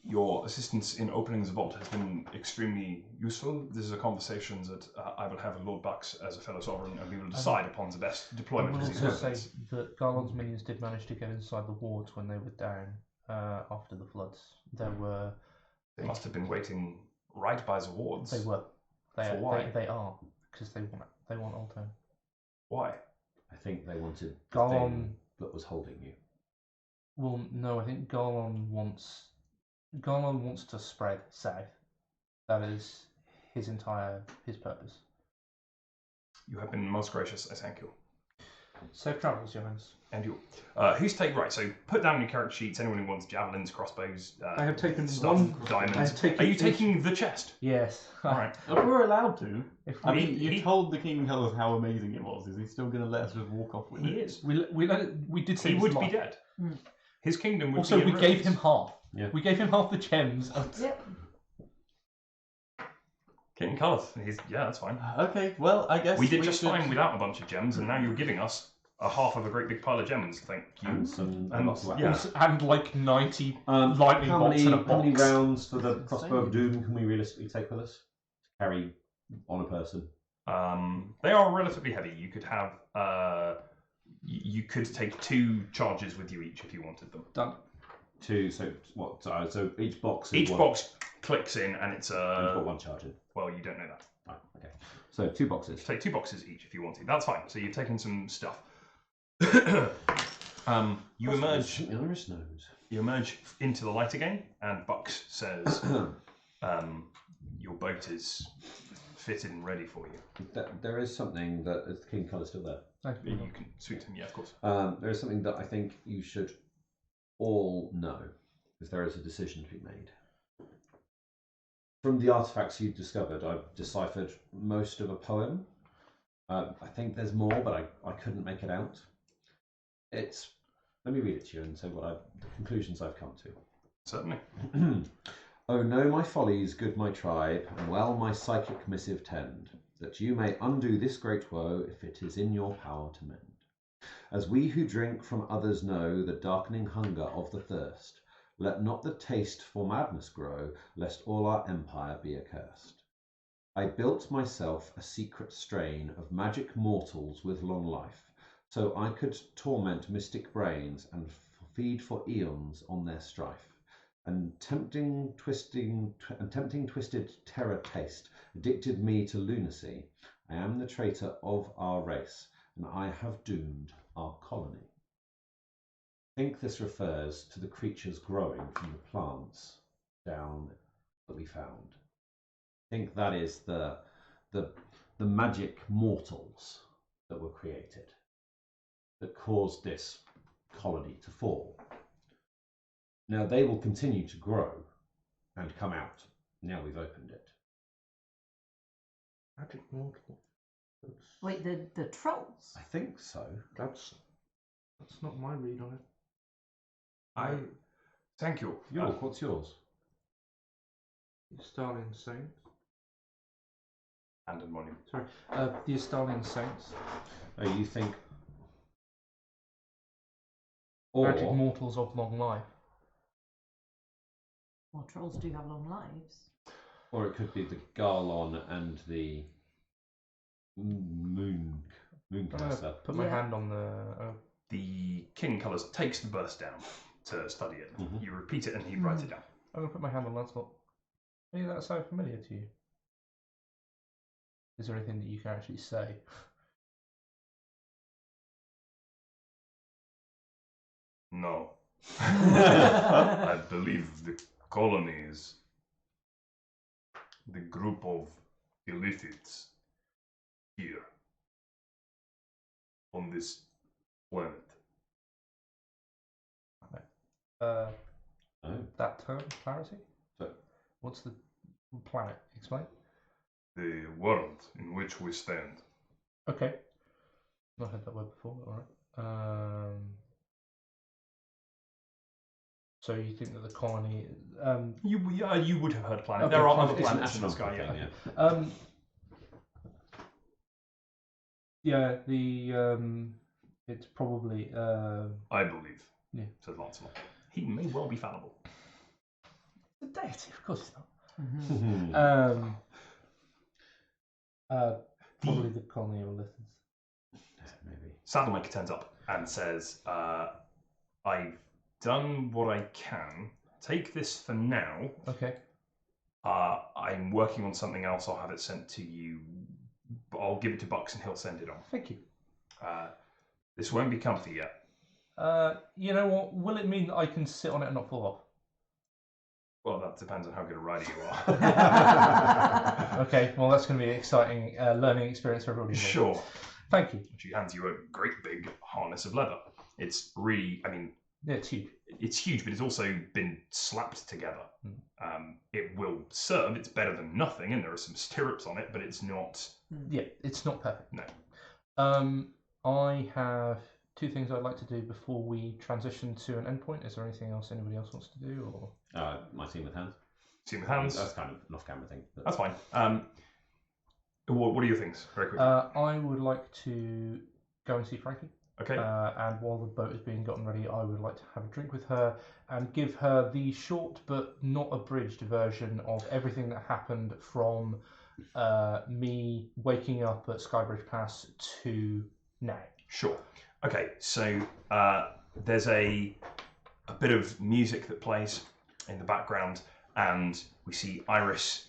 Your assistance in opening the vault has been extremely useful. This is a conversation that I will have with Lord Bucks as a fellow sovereign, and we will decide upon the best deployment I of will these also weapons. say that Garlon's minions did manage to get inside the wards when they were down after the floods. There were. They must have been waiting right by the wards. They were. Why? They are because they want Oldtown. Why? I think they wanted the Garlon thing that was holding you. Well, no, I think Garlon wants to spread south. That is his purpose. You have been most gracious. I thank you. Safe travels, Your Highness. And you. Who's take right? So put down your character sheets. Anyone who wants javelins, crossbows. I have taken stuff, one. diamonds. Are you taking the chest? Yes. All right. If we're allowed to. If I mean, you told the King Colors how amazing it was. Is he still going to let us just walk off with He it? is. we did say He would be dead. His kingdom would Also, be in we gave ruins. him half. Yeah. We gave him half the gems. Yep. King Colours. That's fine. Okay, well, I guess We did just should... fine without a bunch of gems, and now you're giving us a half of a great big pile of gems. Thank you. And some And lots of yeah. weapons. And like 90 lightning How bolts many, in a how many box. rounds for the That's crossbow of insane. doom can we realistically take with us to carry on a person? They are relatively heavy. You could have. You could take 2 charges with you each if you wanted them. Done. Two. So what? So each box. Is Each one, box clicks in, and it's and you've got 1 charge in. Well, you don't know that. Right, okay. So 2 boxes. Take 2 boxes each if you wanted. That's fine. So you've taken some stuff. You emerge. Iris knows. You emerge into the light again, and Bucks says, "Your boat is fitted and ready for you." There is something that is the King Colour still there. Thank you. You can speak to him, yeah, of course. There is something that I think you should all know, because there is a decision to be made. From the artifacts you've discovered, I've deciphered most of a poem. I think there's more, but I couldn't make it out. Let me read it to you and say the conclusions I've come to. Certainly. Oh, know my follies, good my tribe, and well my psychic missive tend, that you may undo this great woe, if it is in your power to mend. As we who drink from others know the darkening hunger of the thirst, let not the taste for madness grow, lest all our empire be accursed. I built myself a secret strain of magic mortals with long life, so I could torment mystic brains and feed for eons on their strife. And tempting twisted terror taste addicted me to lunacy. I am the traitor of our race, and I have doomed our colony. I think this refers to the creatures growing from the plants down that we found. I think that is the magic mortals that were created that caused this colony to fall. Now they will continue to grow and come out. Now we've opened it. Magic mortal. Wait, the trolls? I think so. That's not my read on it. Thank you. York, what's yours? Estalian Saints. And a monument. Sorry, the Estalian Saints. Oh, you think? Magic mortals of long life. Well, trolls do have long lives. Or it could be the Garlon and the Moon I'm gonna Caster. put my Yeah. hand on the. the King Colours takes the burst down to study it. Mhm. You repeat it and he writes it down. I'm going to put my hand on Lancelot. Does that sound familiar to you? Is there anything that you can actually say? No. I believe the colony is the group of illithids here on this planet. Uh, Oh. that term, clarity? So- What's the planet? Explain. The world in which we stand. Okay. Not heard that word before, alright. So you think that the colony... You would have heard planet. Okay, There are planet. other It's an planets in the sky, astronomical yeah. thing, yeah. It's probably... I believe, Yeah. said Lancelot. He may well be fallible. the deity, of course it's not. Mhm. Probably the colony of Lithids. Maybe. Saddlemaker turns up and says, I've done what I can. Take this for now. Okay. I'm working on something else. I'll have it sent to you. I'll give it to Bucks and he'll send it on. Thank you. This won't be comfy yet. You know what? Will it mean that I can sit on it and not fall Well, that depends on how good a rider you off? are. Okay, well that's going to be an exciting learning experience for everybody. Sure. Thank you. She hands you a great big harness of leather. It's really, Yeah, it's huge. it's huge, but it's also been slapped together. It will serve. It's better than nothing, and there are some stirrups on it, but it's not. Yeah, it's not perfect. No. I have two things I'd like to do before we transition to an endpoint. Is there anything else anybody else wants to do? Or My team with hands. See with hands. That's kind of an off-camera thing. But... That's fine. What are your things? Very quickly. I would like to go and see Frankie. Okay. And while the boat is being gotten ready, I would like to have a drink with her and give her the short but not abridged version of everything that happened from me waking up at Skybridge Pass to now. Sure. Okay, so there's a bit of music that plays in the background, and we see Iris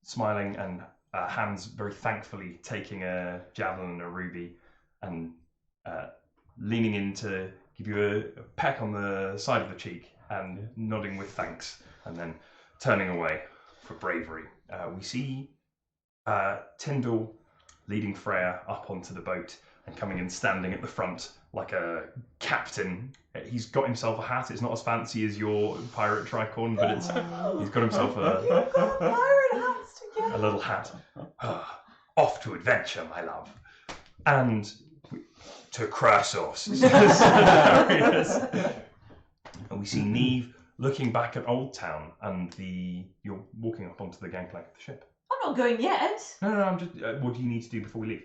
smiling and Hans very thankfully taking a javelin and a ruby and leaning in to give you a peck on the side of the cheek and nodding with thanks, and then turning away for bravery. We see Tyndall leading Freya up onto the boat and coming and standing at the front like a captain. He's got himself a hat. It's not as fancy as your pirate tricorn, but he's got himself a little hat. Off to adventure, my love. And to Krasos. And we see Neve looking back at Oldtown, and you're walking up onto the gangplank of the ship. I'm not going yet. No, I'm just. What do you need to do before we leave?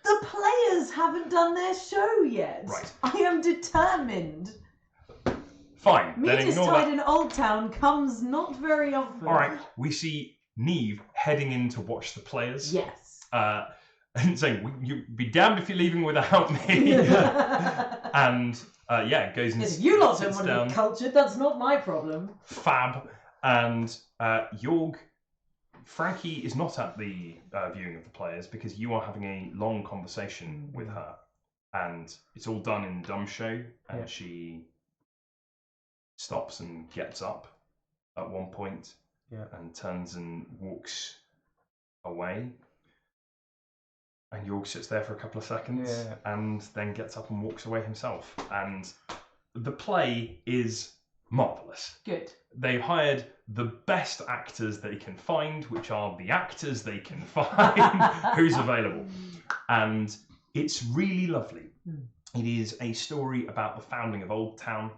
The players haven't done their show yet. Right. I am determined. Fine. Then ignore that. Medestide in Oldtown comes not very often. All right. We see Neve heading in to watch the players. Yes. And saying, "You'd be damned if you're leaving without me." And goes and If you lot don't sits want to down. be cultured, that's not my problem. Fab. And Jorg, Frankie is not at the viewing of the players because you are having a long conversation with her, and it's all done in dumb show. And she stops and gets up at one point, and turns and walks away. And Jorg sits there for a couple of seconds, and then gets up and walks away himself. And the play is marvellous. Good. They've hired the best actors they can find, which are the actors they can find, who's available. And it's really lovely. It is a story about the founding of Oldtown,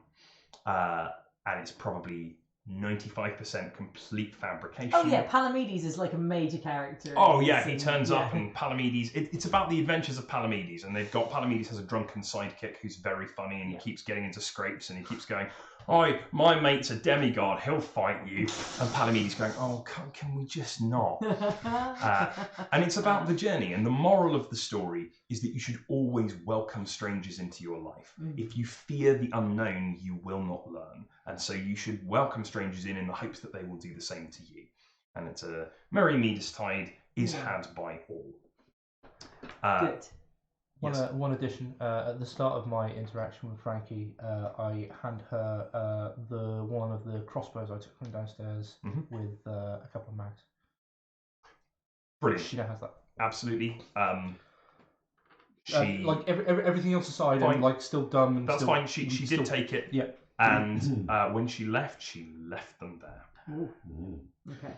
and it's probably 95% complete fabrication. Oh yeah, Palamedes is like a major character. Oh yeah, he turns up and Palamedes. It's about the adventures of Palamedes, and they've got Palamedes has a drunken sidekick who's very funny and he keeps getting into scrapes and he keeps going, my mate's a demigod, he'll fight you. And Palamedes going, oh, can we just not? And it's about the journey. And the moral of the story is that you should always welcome strangers into your life. If you fear the unknown, you will not learn. And so you should welcome strangers in the hopes that they will do the same to you. And it's a merry Medestide is had by all. Good. One addition. At the start of my interaction with Frankie, I hand her one of the crossbows I took from downstairs with a couple of mags. Brilliant. She now has that. Absolutely. Like everything else aside, Fine. I'm like still dumb. And That's still, fine. She did take it. Yeah. And when she left them there. Okay.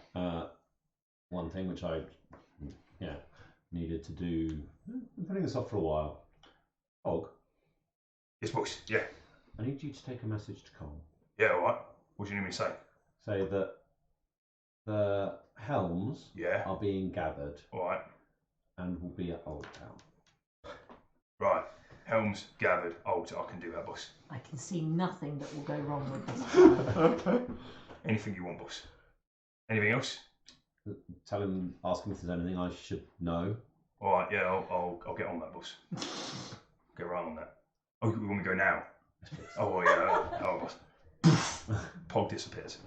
One thing which I needed to do. I'm putting this off for a while. Og, Yes, boss. Yeah. I need you to take a message to Cole. Yeah, all right. What do you need me to say? Say that the helms are being gathered All right. and will be at Oldtown. Right. Helms gathered. Oh, I can do that, boss. I can see nothing that will go wrong with this plan. Anything you want, boss. Anything else? Tell him, ask him if there's anything I should know. All right. Yeah, I'll get on that, boss. Get right on that. Oh, you want me to go now? Oh, yeah. Oh, boss. Pog disappears.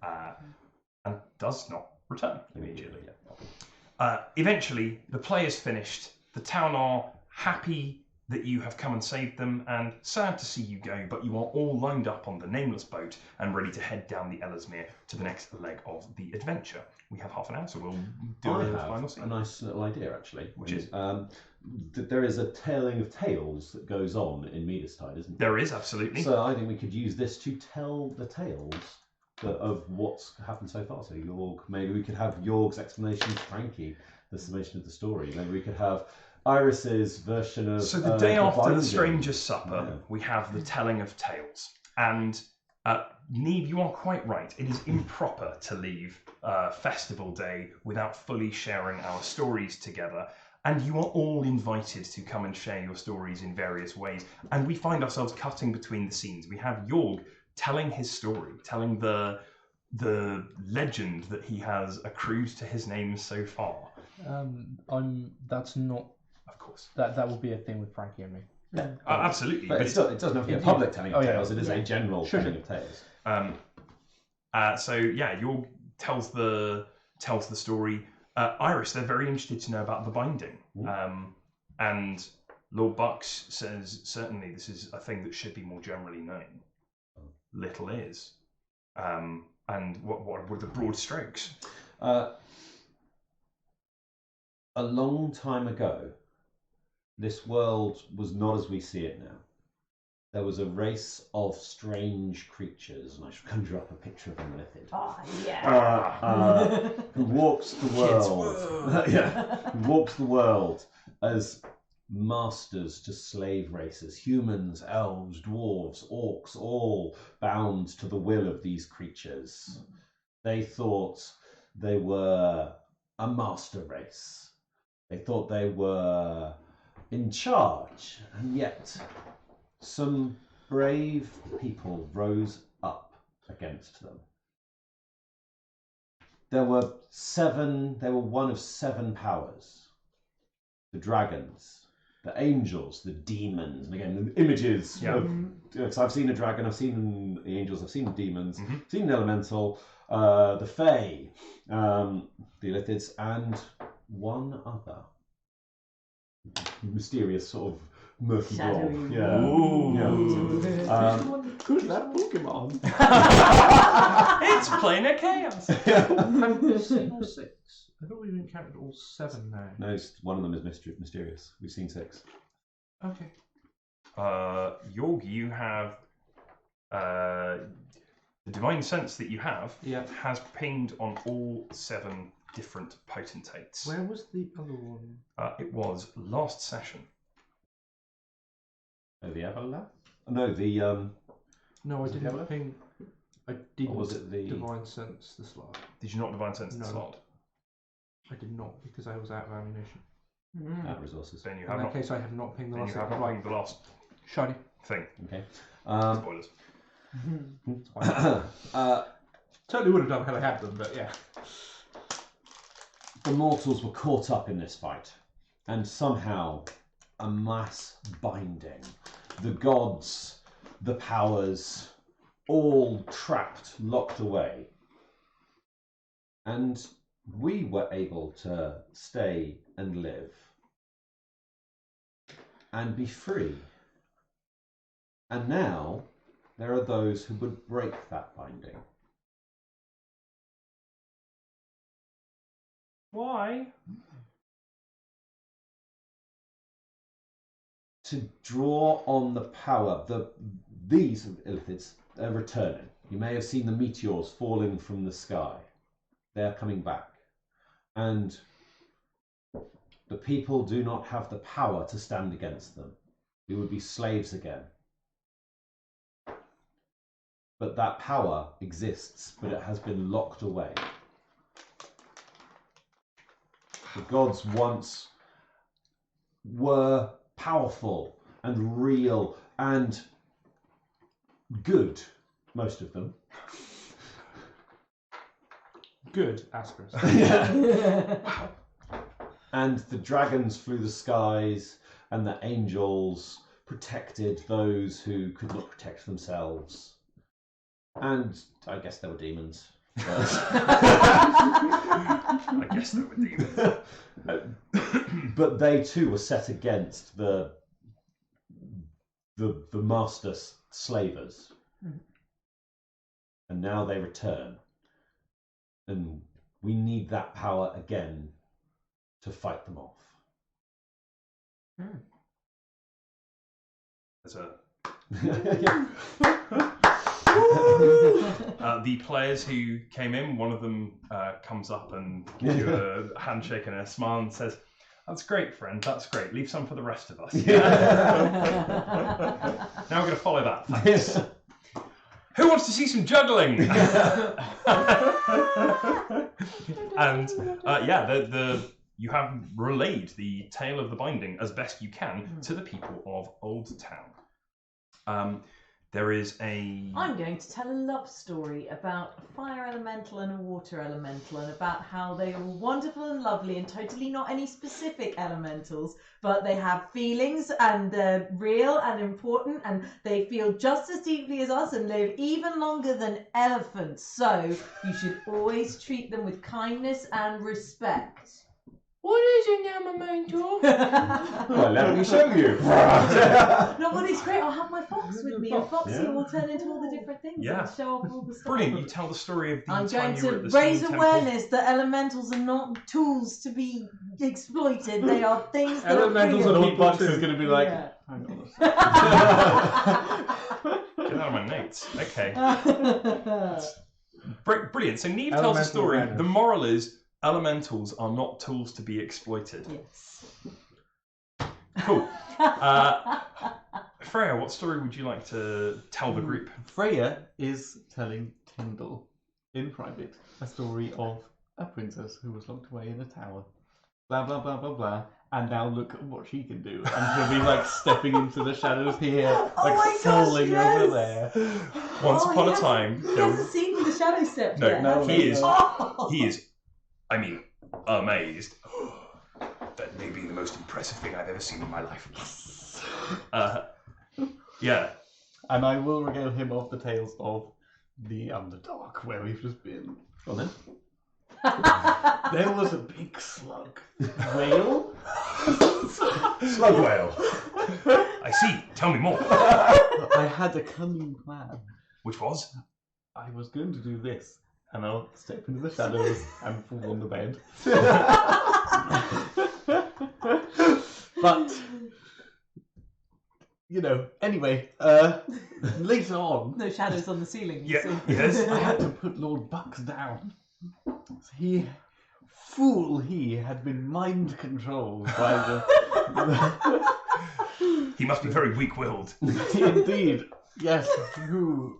And does not return immediately. Eventually, the play is finished. The town are happy that you have come and saved them, and sad to see you go, but you are all lined up on the nameless boat and ready to head down the Ellesmere to the next leg of the adventure. We have half an hour, so we'll do a final scene. A nice little idea, actually. Which is? There is a telling of tales that goes on in Medestide, isn't there? There is, absolutely. So I think we could use this to tell the tales of what's happened so far. So maybe we could have Jorg's explanation to Frankie, the summation of the story. Maybe we could have Iris's version of. So the day after binding. the Stranger's Supper, we have the telling of tales. And Neve, you are quite right. It is improper to leave Festival Day without fully sharing our stories together. And you are all invited to come and share your stories in various ways. And we find ourselves cutting between the scenes. We have Jorg telling his story, telling the legend that he has accrued to his name so far. That's not. Of course. That will be a thing with Frankie and me. Absolutely. But it doesn't have to be a public telling of tales. It is a general Sure. telling of tales. Jorg tells the story. Iris, they're very interested to know about the binding. And Lord Bucks says, certainly this is a thing that should be more generally known. Little is. And what were the broad strokes? A long time ago, this world was not as we see it now. There was a race of strange creatures, and I should conjure up a picture of them with it. Oh, yeah. Who walks the world. Who walks the world as masters to slave races, humans, elves, dwarves, orcs, all bound to the will of these creatures. They thought they were a master race. They thought they were in charge, and yet some brave people rose up against them. They were one of 7 powers. The dragons, the angels, the demons, and again, the images of, because I've seen a dragon, I've seen the angels, I've seen the demons, I've seen the elemental, the fae, the Illithids, and one other mysterious sort of murky blob. Yeah. Who's that Pokemon? It's planar chaos. Have we seen all 6? I thought we've encountered all 7 now. No, one of them is mysterious. We've seen 6. Okay. Jorg, you have the divine sense that you have has pinged on all 7 different potentates. Where was the other one? It was last session. Oh, the Everlast? No, the No, I didn't ping. I didn't. Or was it the divine sense the slot? Did you not divine sense the No. slot? I did not, because I was out of ammunition. resources. Then you In have that not. case, I have not pinged the Then last you have thing. not pinged the last Shiny. thing. Okay. Spoilers. Totally would have done had I had them, but yeah. The mortals were caught up in this fight, and somehow a mass binding. The gods, the powers, all trapped, locked away. And we were able to stay and live and be free. And now there are those who would break that binding. Why? To draw on the power, these illithids are returning. You may have seen the meteors falling from the sky. They're coming back. And the people do not have the power to stand against them. We would be slaves again. But that power exists, but it has been locked away. The gods once were powerful and real and good, most of them. Good, asterisk. And the dragons flew the skies, and the angels protected those who could not protect themselves. And I guess there were demons. I guess there were demons. But they too were set against the master slavers. And now they return. And we need that power again to fight them off. There's the players who came in, one of them comes up and gives you a handshake and a smile and says, "That's great, friend, that's great. Leave some for the rest of us." Now we're going to follow that. Thanks. Who wants to see some juggling? And you have relayed the tale of the binding as best you can to the people of Oldtown. There is a... I'm going to tell a love story about a fire elemental and a water elemental, and about how they are wonderful and lovely and totally not any specific elementals, but they have feelings and they're real and important and they feel just as deeply as us and live even longer than elephants. So you should always treat them with kindness and respect. What is an elemental? Well, let me show you. No, but it's great. I'll have my fox with me, and Foxy will turn into all the different things Yeah. and show off all the stuff. Brilliant, you tell the story of the I'm time going you were to at the raise Stone awareness that elementals are not tools to be exploited. They are things that Elementals are are real. all bugs is going to be like, Yeah. hang on a Temple. Get out of my notes. Okay. Brilliant. So Neve tells a Elemental story. awareness. The moral is elementals are not tools to be exploited. Yes. Cool. Freya, what story would you like to tell the group? Freya is telling Tyndall in private a story of a princess who was locked away in a tower. Blah, blah, blah, blah, blah. And now look at what she can do. And she'll be like stepping into the shadows here, like my gosh, falling yes! over there. Once upon a he time, He hasn't seen the shadow steps No, yet. no, has he is. Oh! He is, I mean, amazed. That may be the most impressive thing I've ever seen in my life. Yeah. And I will regale him of the tales of the Underdark, where we've just been. Well then. There was a big slug. Whale? Slug whale. I see. Tell me more. I had a cunning plan. Which was? I was going to do this, and I'll step into the shadows and fall on the bed. But, you know, anyway, later on, No shadows on the ceiling. you Yeah. see. Yes. I had to put Lord Bucks down. He had been mind controlled by the... He must be very weak-willed. Indeed, yes, who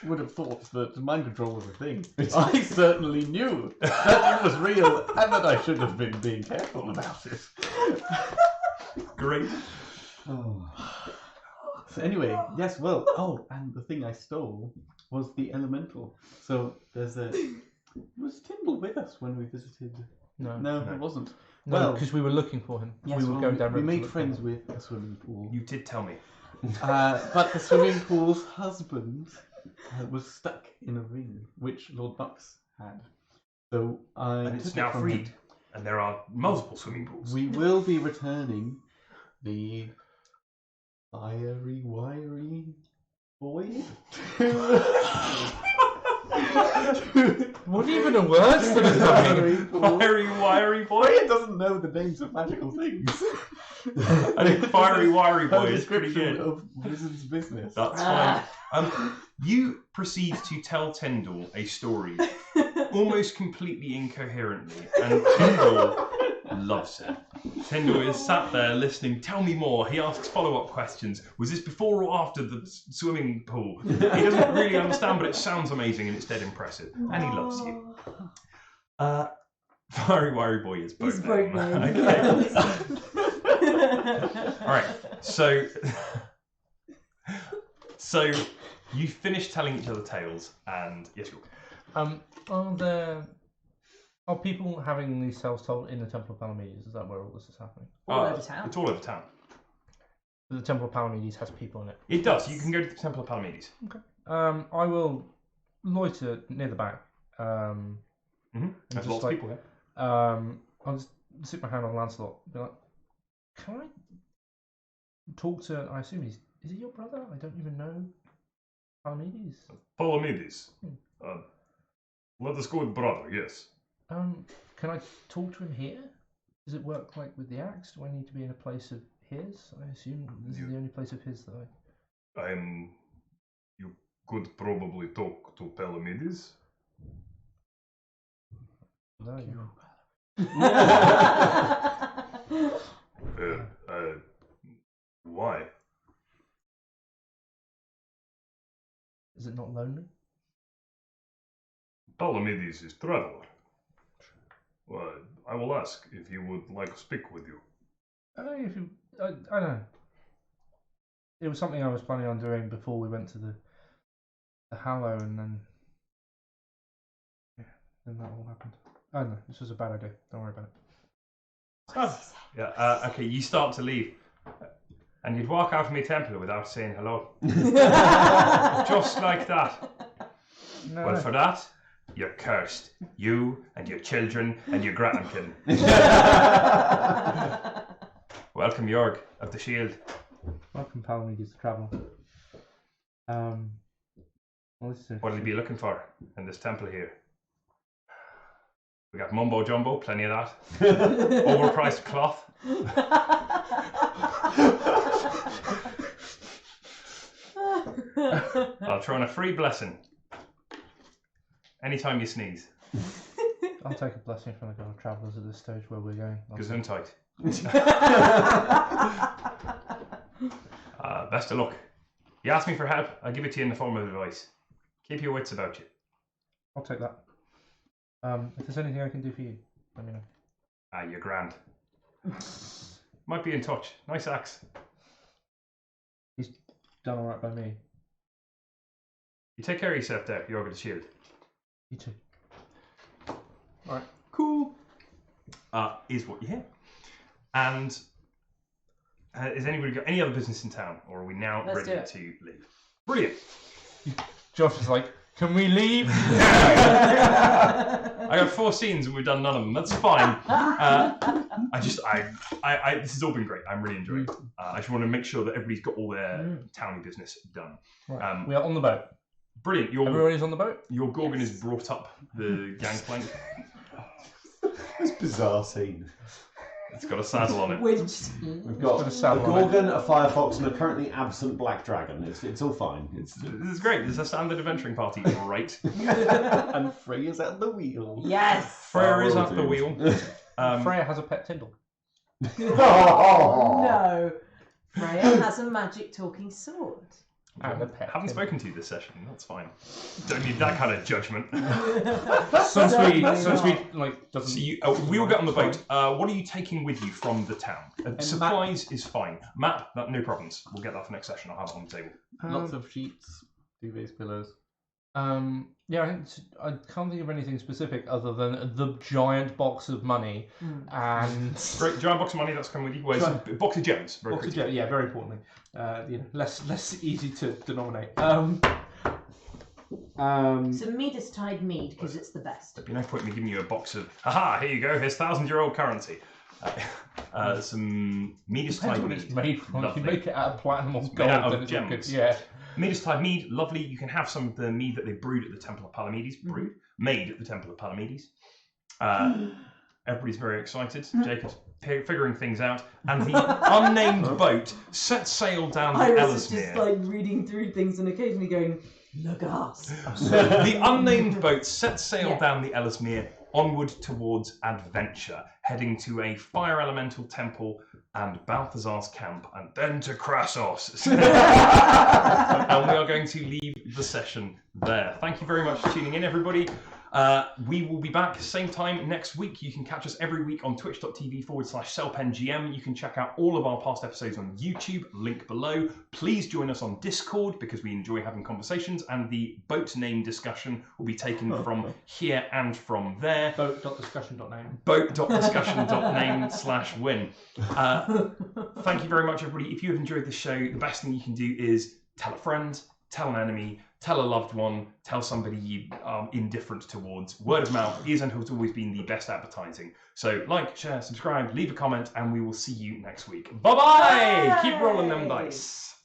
would have thought that mind control was a thing? I certainly knew that it was real and that I should have been being careful about it. Great. Anyway, yes, well, and the thing I stole was the elemental. So was Tyndall with us when we visited? No, he wasn't. No, Well, because we were looking for him. Yes, we were going down. We river to made look for friends him. with a swimming pool. You did tell me. But the swimming pool's husband was stuck in a ring, which Lord Bucks had. So I And it's took now it from freed. him. And there are multiple swimming pools. We will be returning the fiery, wiry boy. What even a words that are coming? Fiery, wiry boy? Boy doesn't know the names of magical things. I think Fiery, wiry A boy is pretty description good. of wizard's business. That's fine. You proceed to tell Tyndall a story almost completely incoherently, and Tyndall loves it. Tyndall is sat there listening. Tell me more. He asks follow-up questions. Was this before or after the swimming pool? He doesn't really understand, but it sounds amazing and it's dead impressive. And he loves you. Fiery Wiry Boy is both. He's both named. Okay. All right. So you finish telling each other tales, and yes, you're. Are people having these tales told in the Temple of Palamedes? Is that where all this is happening? All over town. It's all over town. The Temple of Palamedes has people in it. It does. You can go to the Temple of Palamedes. Okay. I will loiter near the back. There's just lots like- of people here. I'll just stick my hand on Lancelot. Be like, can I talk to? I assume is he your brother? I don't even know. Palamedes. Palamedes. Let us go with brother, yes. Can I talk to him here? Does it work like with the axe? Do I need to be in a place of his? I assume this is the only place of his that I. You could probably talk to Palamedes. There you go. Why? Is it not lonely? Palamedes is traveler. I will ask if he would like to speak with you. I don't know. It was something I was planning on doing before we went to the Hallow, and then that all happened. Oh no, this was a bad idea. Don't worry about it. Yeah. Okay. You start to leave, and you'd walk out of my temple without saying hello, just like that. No. Well, for that, you're cursed. You and your children and your grandkin. Welcome, Jorg of the Shield. Welcome, Palamedes, the traveller. What will you be looking for in this temple here? We got mumbo jumbo, plenty of that. Overpriced cloth. I'll throw in a free blessing. Anytime you sneeze. I'll take a blessing from the God of Travellers at this stage where we're going. Gesundheit. Best of luck. You ask me for help, I'll give it to you in the form of advice. Keep your wits about you. I'll take that. If there's anything I can do for you, let me know. You're grand. Might be in touch. Nice axe. He's done alright by me. You take care of yourself there, Jorg of the Shield. You too. Alright, cool. Is what you hear. And has anybody got any other business in town, or are we now Let's ready do it. to leave? Brilliant. Josh is like, can we leave? I got 4 scenes and we've done none of them. That's fine. This has all been great. I'm really enjoying it. I just want to make sure that everybody's got all their towny business done. Right. We are on the boat. Brilliant. Everybody's on the boat? Your Gorgon is brought up the gangplank. This bizarre scene. It's got a saddle on it. Winched. We've got a a saddle on Gorgon, a Firefox, and a currently absent Black Dragon. It's all fine. This is great. This is a standard adventuring party, right? And Freya's at the wheel. Yes. Freya is Oh, at the dude. wheel. Freya has a pet Tyndall. No. Freya has a magic talking sword. And a pet. Haven't spoken to you this session. That's fine. Don't need that kind of judgment. Sunsweet like doesn't. So we will get on the boat. What are you taking with you from the town? Supplies is fine. Map, no problems. We'll get that for next session. I'll have it on the table. Lots of sheets, duvets, pillows. Yeah, I can't think of anything specific other than the giant box of money and Great, giant box of money that's coming with you. Well, it's a box of gems. Very box of critical. yeah, very importantly, less easy to denominate. So Medestide mead because it's the best. There'd be no point in me giving you a box of. Haha! Here you go. Here's 1,000-year-old currency. Some Medestide What mead. it's made from. If you Lovely. make it out of platinum or It's made gold, out of then it's all good. gems. Yeah. Medestide mead, lovely. You can have some of the mead that they brewed at the Temple of Palamedes. Made at the Temple of Palamedes. Everybody's very excited. Jacob's figuring things out, and the unnamed boat sets sail down the Iris is just Ellesmere. like reading through things and occasionally going, "Lagas." The unnamed boat sets sail Yeah. down the Ellesmere onward towards adventure, heading to a fire elemental temple and Balthazar's camp, and then to Krassos. And we are going to leave the session there. Thank you very much for tuning in, everybody. We will be back same time next week. You can catch us every week on twitch.tv/CellpenGM. You can check out all of our past episodes on YouTube, link below. Please join us on Discord because we enjoy having conversations, and the boat name discussion will be taken from here and from there. Boat.discussion.name. Boat.discussion.name/win. Thank you very much, everybody. If you have enjoyed the show, the best thing you can do is tell a friend, tell an enemy, tell a loved one, tell somebody you are indifferent towards. Word of mouth is and has always been the best advertising. So like, share, subscribe, leave a comment, and we will see you next week. Bye-bye! Bye. Keep rolling them dice.